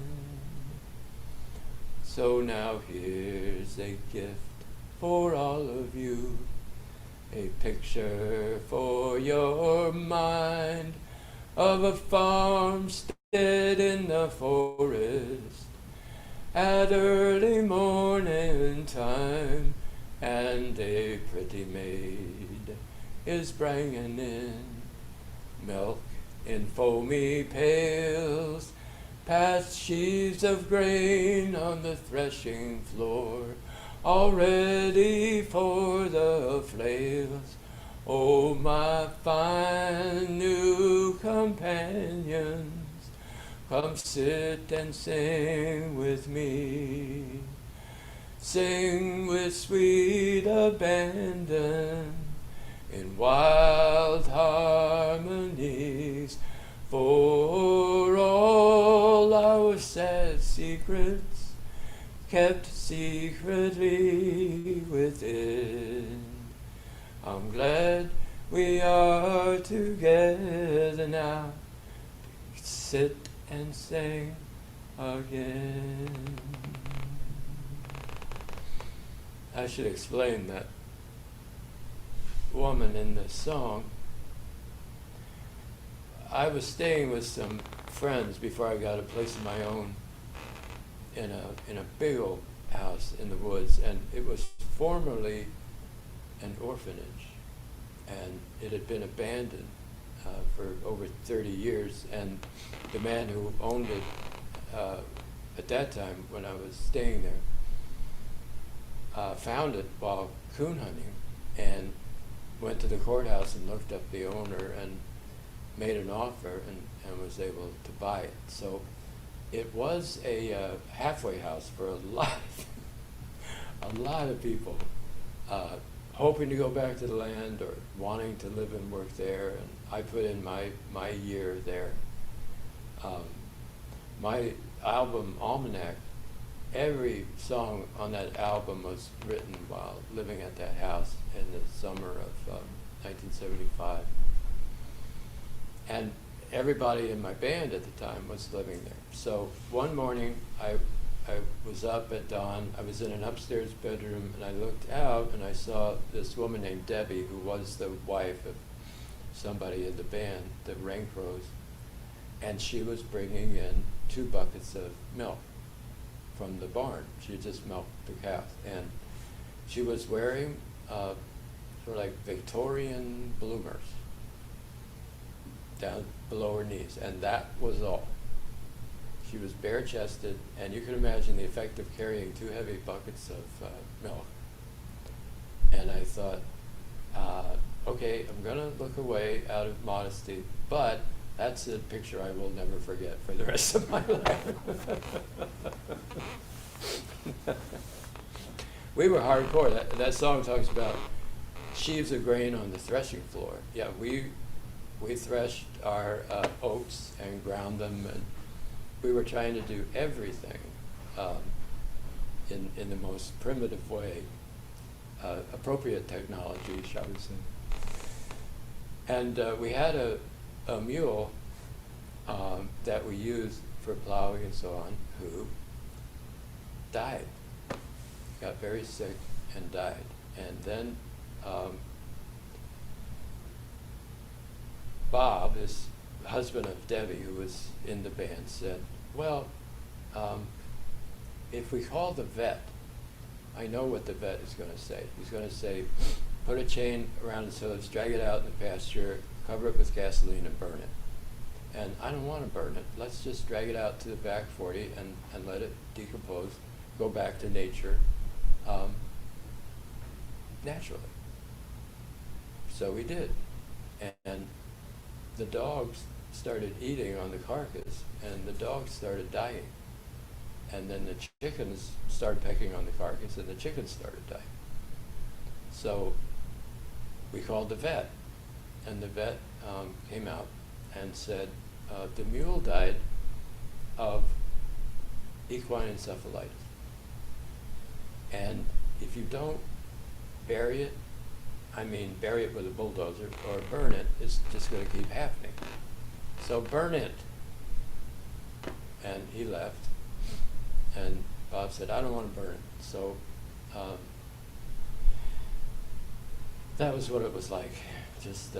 So now here's a gift for all of you, a picture for your mind of a farmstead in the forest at early morning time, and a pretty maid is bringing in milk in foamy pails, past sheaves of grain on the threshing floor, all ready for the flails. Oh, my fine new companions, come sit and sing with me. Sing with sweet abandon in wild harmonies. For all secrets kept secretly within. I'm glad we are together now. Sit and sing again. I should explain that woman in this song. I was staying with some friends before I got a place of my own in a big old house in the woods, and it was formerly an orphanage, and it had been abandoned for over 30 years, and the man who owned it at that time when I was staying there found it while coon hunting and went to the courthouse and looked up the owner and made an offer and was able to buy it. So it was a halfway house for a lot of people hoping to go back to the land or wanting to live and work there. And I put in my year there. My album Almanac, every song on that album was written while living at that house in the summer of 1975. And everybody in my band at the time was living there. So one morning I was up at dawn. I was in an upstairs bedroom and I looked out and I saw this woman named Debbie, who was the wife of somebody in the band, the Rain Crows, and she was bringing in 2 buckets of milk from the barn. She just milked the cows, and she was wearing sort of like Victorian bloomers down below her knees, and that was all. She was bare-chested, and you can imagine the effect of carrying 2 heavy buckets of milk. And I thought, okay, I'm gonna look away out of modesty, but that's a picture I will never forget for the rest of my life. We were hardcore. That song talks about sheaves of grain on the threshing floor. Yeah, we threshed our oats and ground them, and we were trying to do everything in the most primitive way, appropriate technology, shall we say. And we had a mule that we used for plowing and so on, who died, got very sick and died. And then Bob, his husband of Debbie, who was in the band, said, well, if we call the vet, I know what the vet is going to say. He's going to say, put a chain around its hooves, drag it out in the pasture, cover it with gasoline and burn it. And I don't want to burn it. Let's just drag it out to the back 40 and let it decompose, go back to nature naturally. So we did. And the dogs started eating on the carcass, and the dogs started dying. And then the chickens started pecking on the carcass, and the chickens started dying. So we called the vet, and the vet came out and said, the mule died of equine encephalitis. And if you don't bury it, I mean bury it with a bulldozer or burn it, it's just going to keep happening. So burn it. And he left. And Bob said, I don't want to burn it. So that was what it was like. Just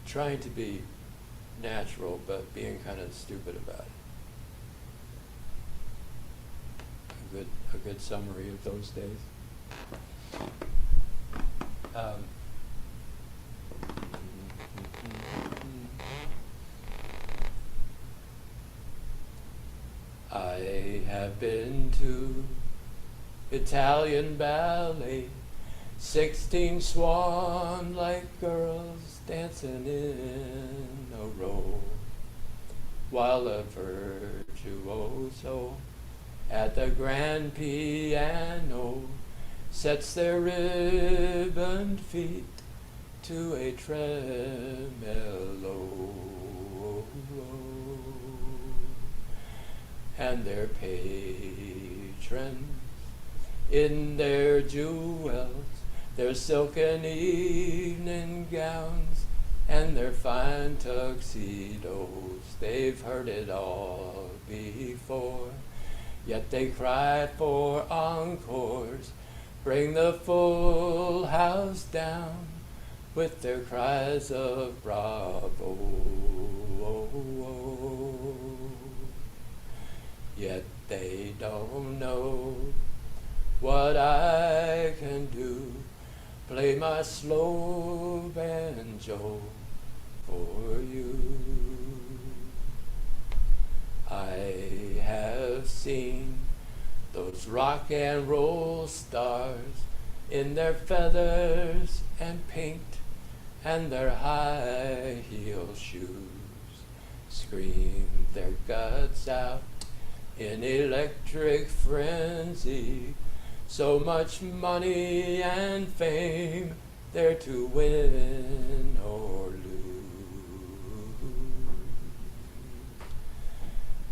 trying to be natural, but being kind of stupid about it. A good summary of those days. I have been to Italian ballet, 16 swan-like girls dancing in a row, while a virtuoso at the grand piano sets their ribboned feet to a tremolo. and their patrons in their jewels, their silken evening gowns, and their fine tuxedos. They've heard it all before, yet they cry for encores. Bring the full house down with their cries of bravo. Yet they don't know what I can do. Play my slow banjo for you. I have seen those rock and roll stars in their feathers and paint and their high heel shoes scream their guts out in electric frenzy. So much money and fame they're to win or lose.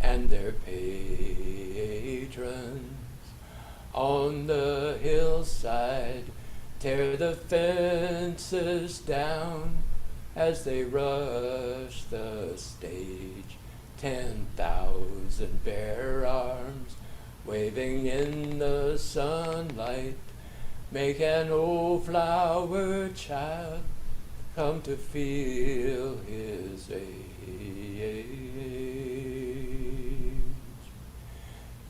And their patrons on the hillside tear the fences down as they rush the stage. 10,000 bare arms waving in the sunlight make an old flower child come to feel his age.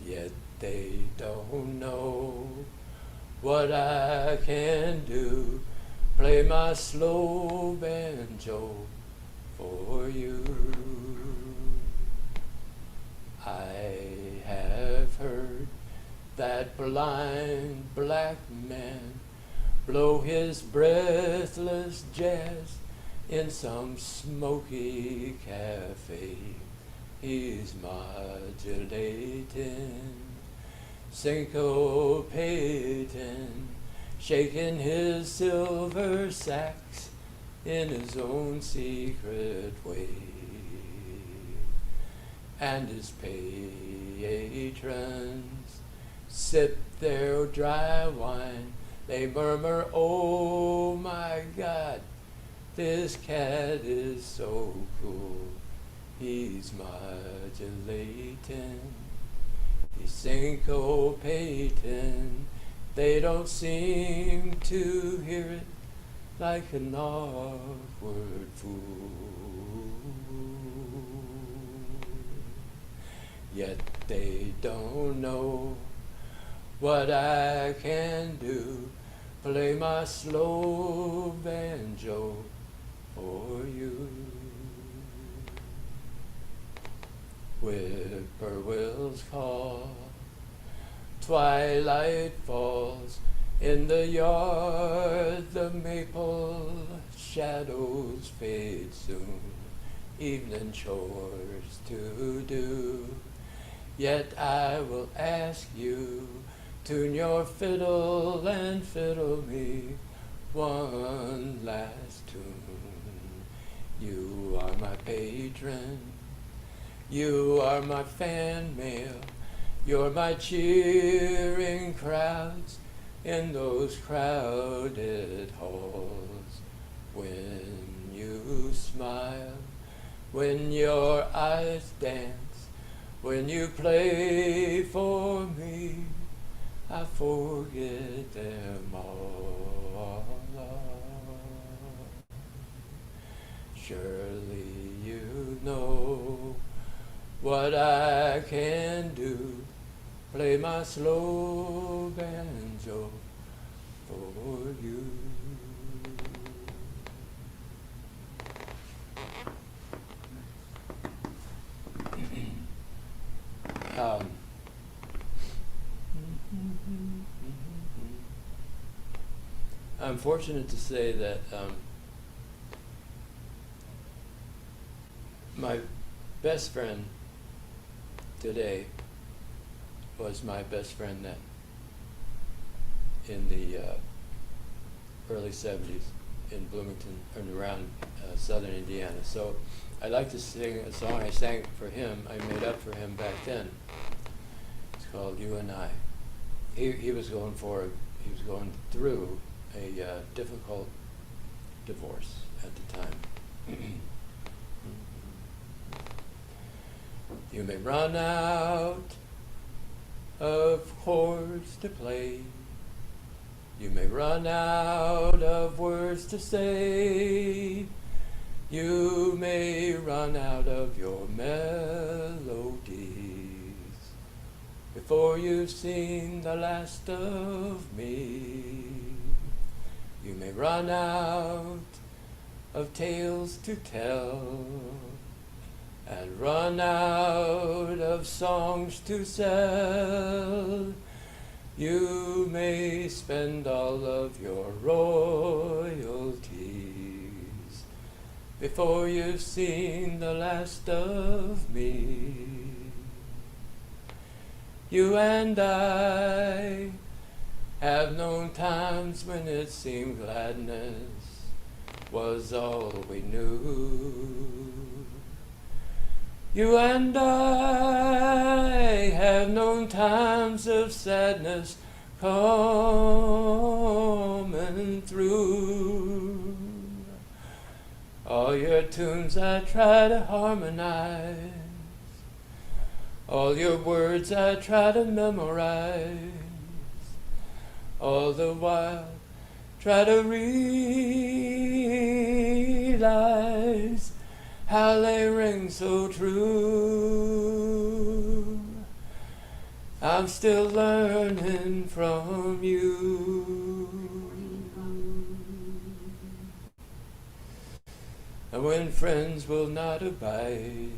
Yet they don't know what I can do. Play my slow banjo for you. I have heard that blind black man blow his breathless jazz in some smoky cafe. He's modulating, syncopating, shaking his silver sax in his own secret way. And his patrons sip their dry wine. They murmur, "Oh my God, this cat is so cool. He's modulating, he's syncopating. They don't seem to hear it like an awkward fool. Yet they don't know what I can do. Play my slow banjo for you." Whippoorwills call, twilight falls in the yard, the maple shadows fade soon, evening chores to do. Yet I will ask you, tune your fiddle and fiddle me one last tune. You are my patron, you are my fan mail, you're my cheering crowds in those crowded halls. When you smile, when your eyes dance, when you play for me, I forget them all. Surely you know what I can do. Play my slow banjo for you. I'm fortunate to say that my best friend today was my best friend then in the early 70s. in Bloomington and around southern Indiana. So I'd like to sing a song I sang for him, I made up for him back then. It's called You and I. He was going through a difficult divorce at the time. You may run out of chords to play. You may run out of words to say. You may run out of your melodies before you've seen the last of me. You may run out of tales to tell and run out of songs to sell. You may spend all of your royalties before you've seen the last of me. You and I have known times when it seemed gladness was all we knew. You and I have known times of sadness coming through. All your tunes I try to harmonize, all your words I try to memorize, all the while try to realize how they ring so true. I'm still learning from you. And when friends will not abide,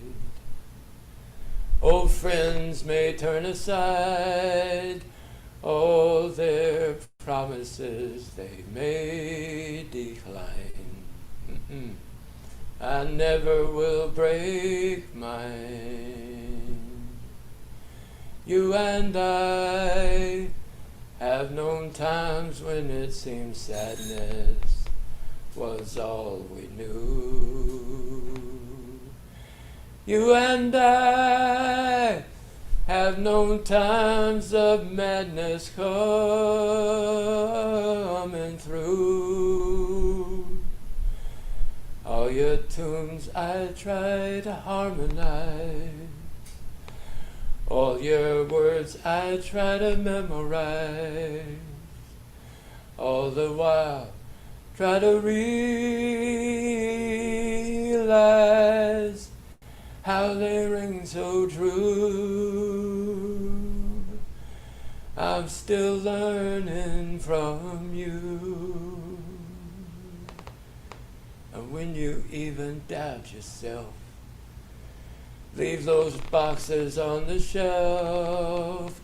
old friends may turn aside, all their promises they may decline. I never will break mine. You and I have known times when it seemed sadness was all we knew. You and I have known times of madness coming through. All your tunes I try to harmonize, all your words I try to memorize, all the while try to realize how they ring so true. I'm still learning from you. And when you even doubt yourself, leave those boxes on the shelf.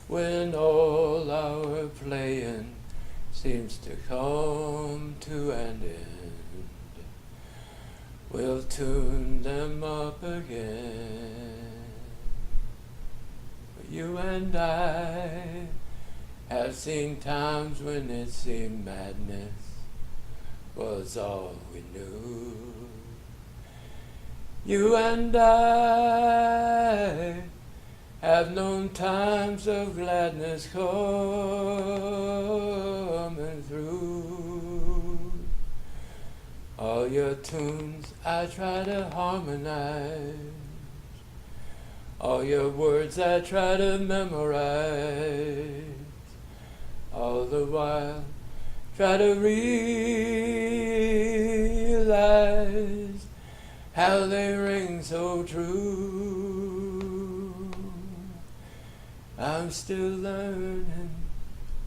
When all our playing seems to come to an end, we'll tune them up again. But you and I have seen times when it seemed madness was all we knew. You and I have known times of gladness coming through. All your tunes I try to harmonize, all your words I try to memorize, all the while try to realize how they ring so true. I'm still learning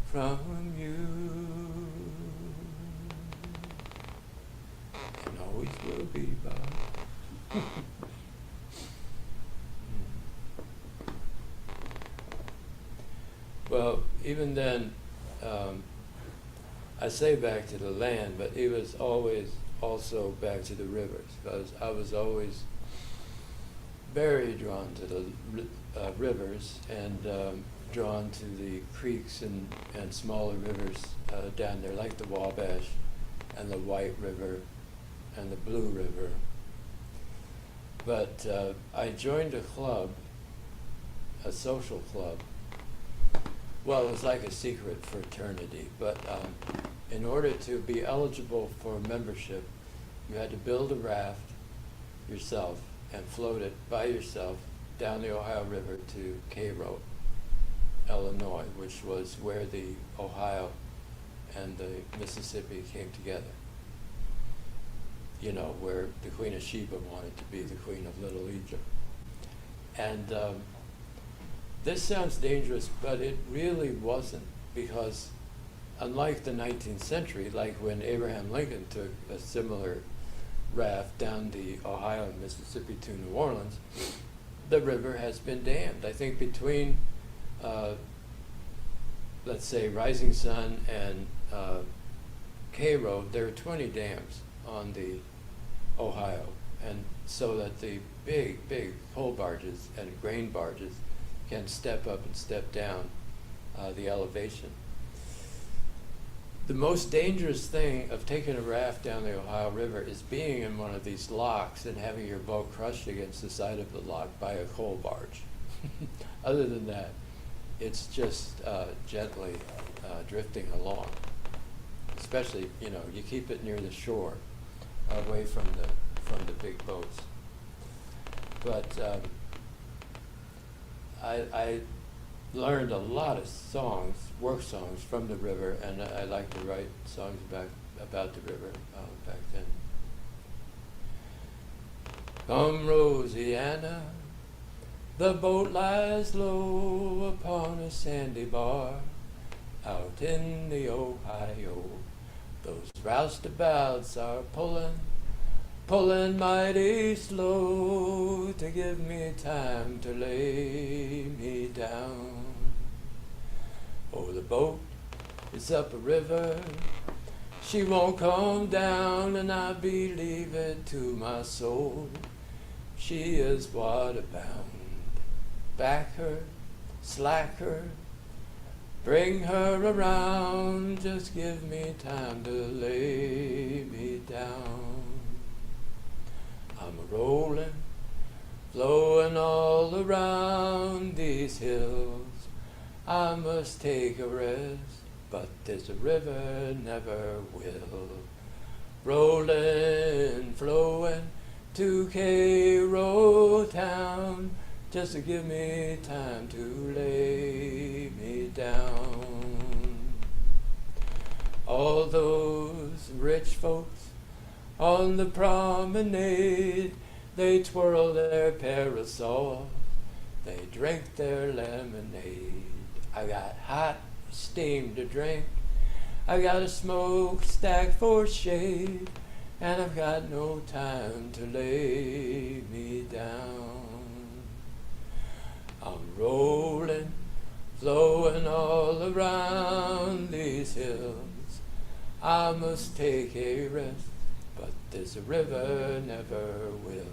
from you, and always will be, Bob. Well, even then, I say back to the land, but it was always also back to the rivers, because I was always very drawn to the rivers and drawn to the creeks and smaller rivers down there, like the Wabash and the White River and the Blue River. But I joined a club, a social club. Well, it was like a secret fraternity, but in order to be eligible for membership, you had to build a raft yourself and float it by yourself down the Ohio River to Cairo, Illinois, which was where the Ohio and the Mississippi came together. You know, where the Queen of Sheba wanted to be the Queen of Little Egypt. And this sounds dangerous, but it really wasn't, because unlike the 19th century, like when Abraham Lincoln took a similar raft down the Ohio and Mississippi to New Orleans, the river has been dammed. I think between, let's say, Rising Sun and Cairo, there are 20 dams on the Ohio, and so that the big coal barges and grain barges can step up and step down the elevation. The most dangerous thing of taking a raft down the Ohio River is being in one of these locks and having your boat crushed against the side of the lock by a coal barge. Other than that, it's just gently drifting along. Especially, you know, you keep it near the shore, away from the big boats. But I learned a lot of songs, work songs from the river, and I like to write songs about the river back then. Come Rosianna, the boat lies low upon a sandy bar, out in the Ohio. Those roustabouts are pulling mighty slow to give me time to lay me down. Oh, the boat is up a river, she won't come down, and I believe it to my soul. She is waterbound. Back her, slack her, bring her around, just give me time to lay me down. I'm a-rolling, flowing all around these hills. I must take a rest, but this river never will. Rolling, flowing to Cairo town, just to give me time to lay me down. All those rich folks on the promenade, they twirl their parasols, they drink their lemonade. I got hot steam to drink, I got a smokestack for shade, and I've got no time to lay me down. I'm rolling, flowing all around these hills. I must take a rest, but this river never will.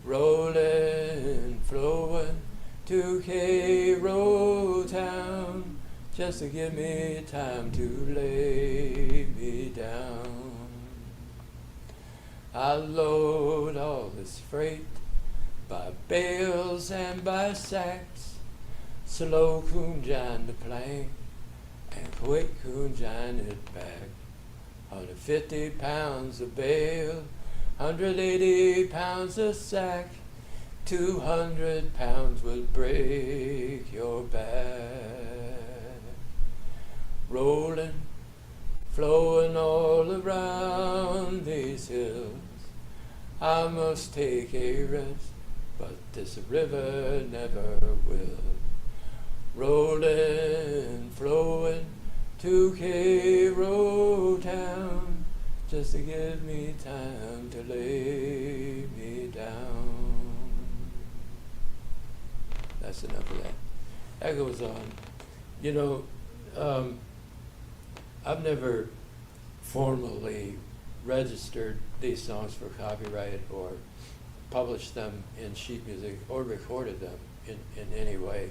Rolling, flowing to Cairo town, just to give me time to lay me down. I load all this freight by bales and by sacks, slow coonjine the plank and quick coonjine it back. 150 pounds a bale, 180 pounds a sack, 200 pounds would break your back. Rolling, flowing all around these hills, I must take a rest, but this river never will. Rolling, flowing to Cairo town, just to give me time to lay me down. That's enough of that. That goes on. You know, I've never formally registered these songs for copyright or published them in sheet music or recorded them in any way.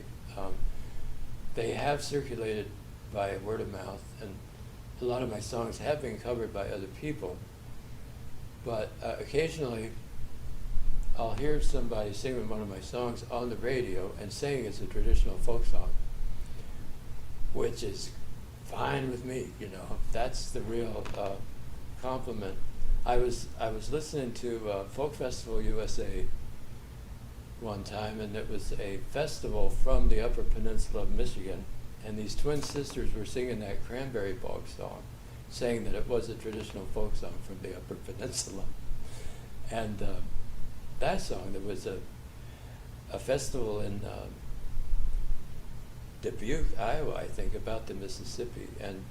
They have circulated by word of mouth, a lot of my songs have been covered by other people, but occasionally I'll hear somebody singing one of my songs on the radio and saying it's a traditional folk song, which is fine with me, you know. That's the real compliment. I was listening to Folk Festival USA one time, and it was a festival from the Upper Peninsula of Michigan, and these twin sisters were singing that Cranberry Bog song, saying that it was a traditional folk song from the Upper Peninsula. And that song, there was a festival in Dubuque, Iowa, I think, about the Mississippi, and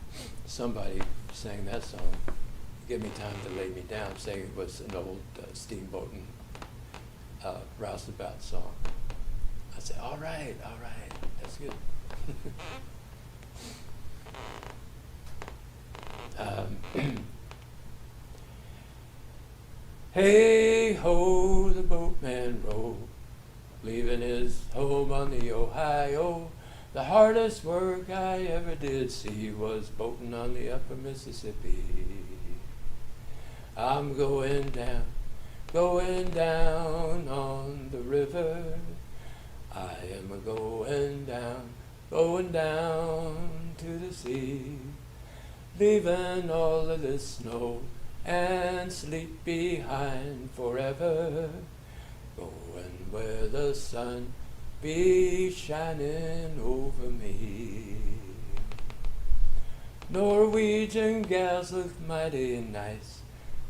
somebody sang that song, Give Me Time to Lay Me Down, saying it was an old steamboat and rouseabout song. I said, all right, that's good. Hey ho, the boatman rowed, leaving his home on the Ohio. The hardest work I ever did see was boating on the upper Mississippi. I'm going down on the river. I am going down to the sea, leaving all of this snow and sleep behind forever, going where the sun be shining over me. Norwegian gals look mighty nice,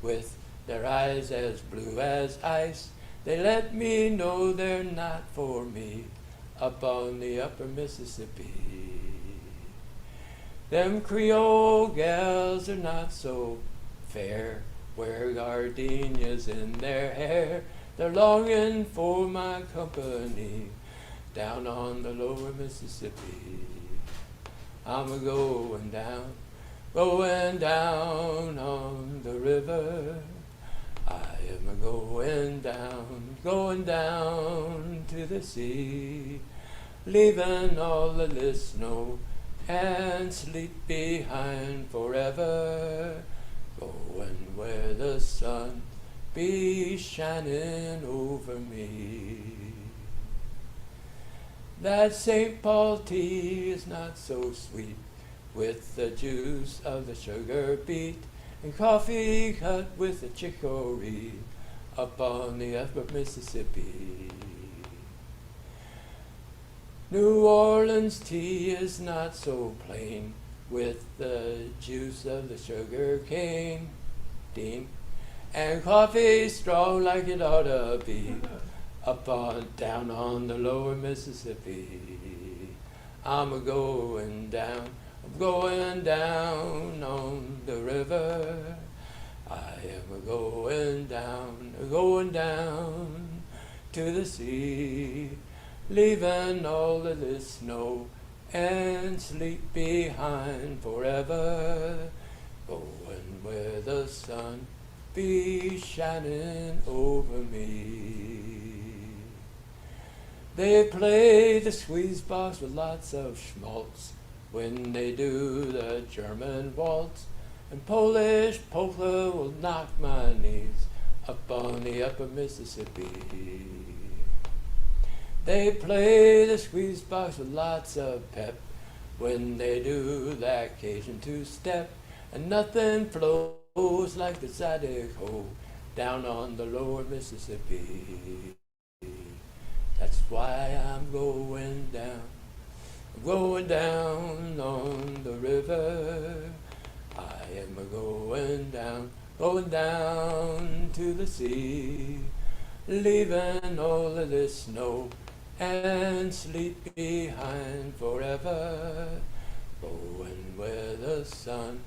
with their eyes as blue as ice. They let me know they're not for me, up on the upper Mississippi. Them Creole gals are not so fair, wear gardenias in their hair. They're longing for my company down on the lower Mississippi. I'm going down on the river. I am going down to the sea, leaving all of this snow and sleep behind forever, going where the sun be shining over me. That St. Paul tea is not so sweet, with the juice of the sugar beet, and coffee cut with the chicory, up on the upper Mississippi. New Orleans tea is not so plain, with the juice of the sugar cane, Dean, and coffee strong like it ought to be, down on the lower Mississippi. I'm going down on the river. I am going down to the sea, leaving all of this snow and sleep behind forever, going where the sun be shining over me. They play the squeeze box with lots of schmaltz when they do the German waltz, and Polish polka will knock my knees up on the upper Mississippi. They play the squeeze box with lots of pep when they do that Cajun two-step, and nothing flows like the Zydeco down on the lower Mississippi. That's why I'm going down on the river. I am going down to the sea, leaving all of this snow and sleep behind forever, going where the sun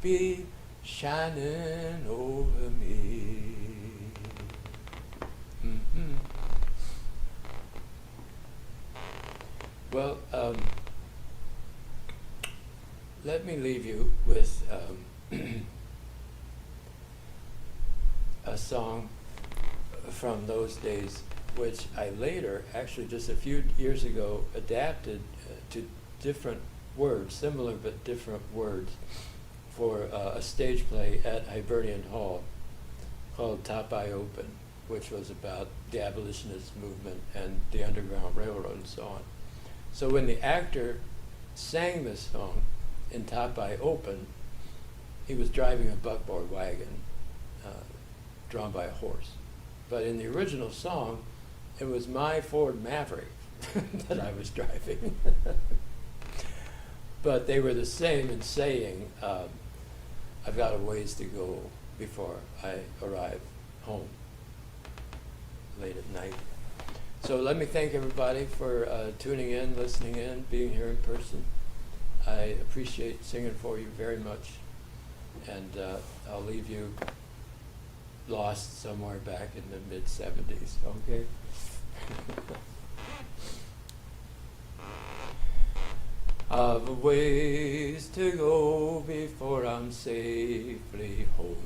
be shining over me. Mm-hmm. Well, let me leave you with a song from those days, which I later, actually just a few years ago, adapted to different words, similar but different words, for a stage play at Hibernian Hall called Top Eye Open, which was about the abolitionist movement and the Underground Railroad and so on. So when the actor sang this song in Top Eye Open, he was driving a buckboard wagon drawn by a horse. But in the original song, it was my Ford Maverick that I was driving. But they were the same in saying, I've got a ways to go before I arrive home late at night. So let me thank everybody for tuning in, listening in, being here in person. I appreciate singing for you very much. And I'll leave you lost somewhere back in the mid-70s, okay? I've a ways to go before I'm safely home.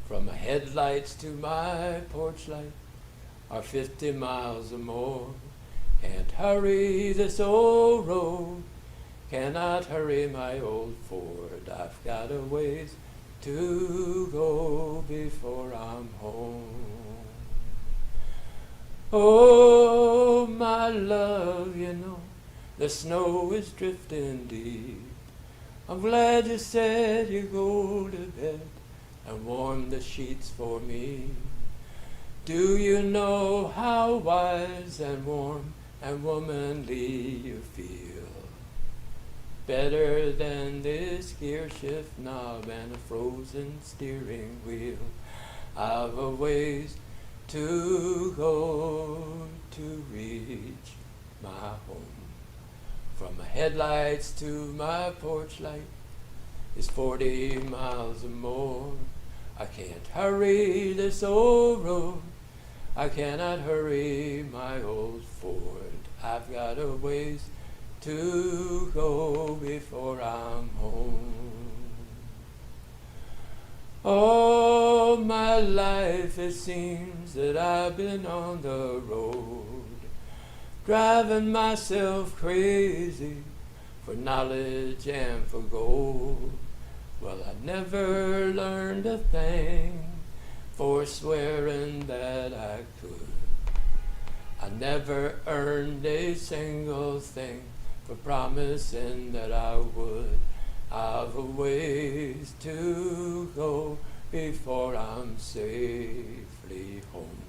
From my headlights to my porch light are 50 miles or more. Can't hurry this old road, cannot hurry my old Ford. I've got a ways to go before I'm home. Oh, my love, you know, the snow is drifting deep. I'm glad you said you go to bed and warm the sheets for me. Do you know how wise and warm and womanly you feel? Better than this gear shift knob and a frozen steering wheel. I've a ways to go to reach my home. From my headlights to my porch light is 40 miles or more. I can't hurry this old road, I cannot hurry my old Ford. I've got a ways to go before I'm home. All my life it seems that I've been on the road, driving myself crazy for knowledge and for gold. Well, I never learned a thing for swearing that I could. I never earned a single thing for promising that I would. I've a ways to go before I'm safely home.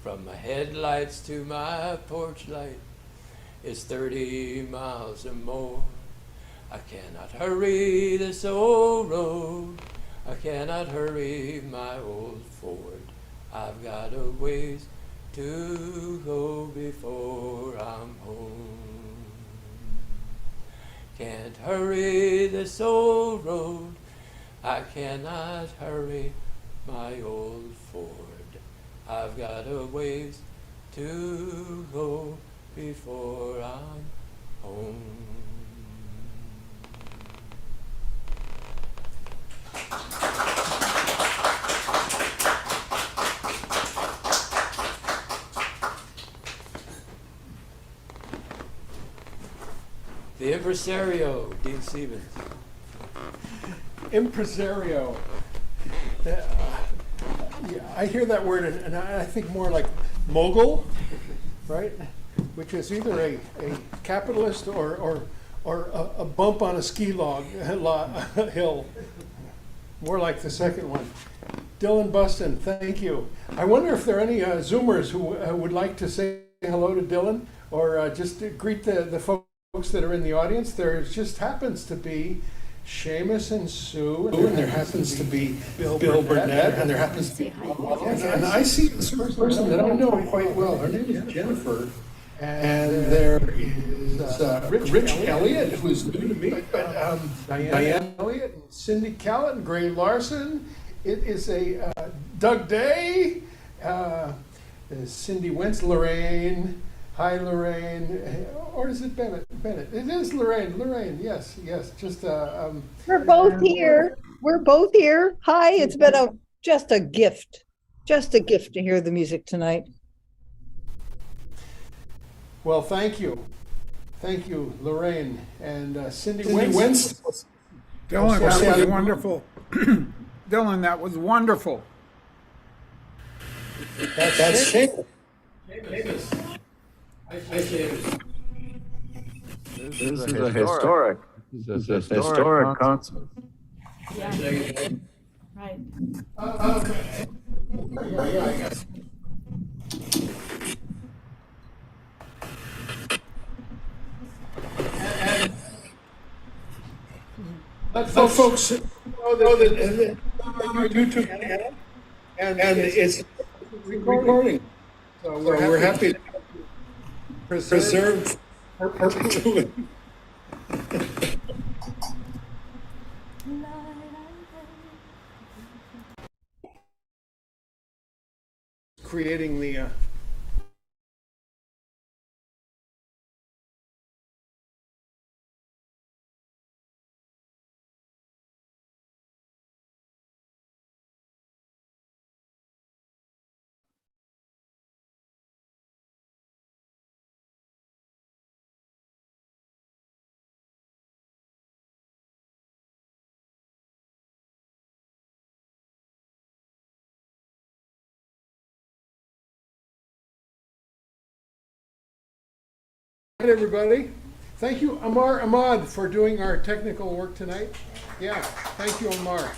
From my headlights to my porch light is 30 miles or more. I cannot hurry this old road, I cannot hurry my old Ford. I've got a ways to go before I'm home. Can't hurry this old road, I cannot hurry my old Ford. I've got a ways to go before I'm home. The impresario, Dean Stevens. Impresario. Yeah, I hear that word and I think more like mogul, right? Which is either a capitalist or a bump on a ski log hill. More like the second one. Dillon Bustin, thank you. I wonder if there are any Zoomers who would like to say hello to Dillon or just to greet the folks that are in the audience. There just happens to be Seamus and Sue, and there happens to be Bill Burnett, and there happens to be, and I see this person that I know quite well. Her name is Jennifer, and there is Rich Elliott, who's new to me, but Diane Elliott, and Cindy Callett, and Gray Larson. It is a Doug Day, Cindy Wentz, Lorraine. Hi, Lorraine. Or is it Bennett? Bennett. It is Lorraine. Lorraine. Yes. Just. We're both here. We're both here. Hi. It's been just a gift to hear the music tonight. Well, thank you, Lorraine and Cindy Wentz. Dylan, that say was I- wonderful. Dylan, that was wonderful. That's it. This is a historic concert. Yeah. Right. Let folks know that our YouTube channel, and it's recording. So we're happy to preserve perpetuity. Creating the Hi, everybody. Thank you, Ahmad, for doing our technical work tonight. Yeah, thank you, Amar.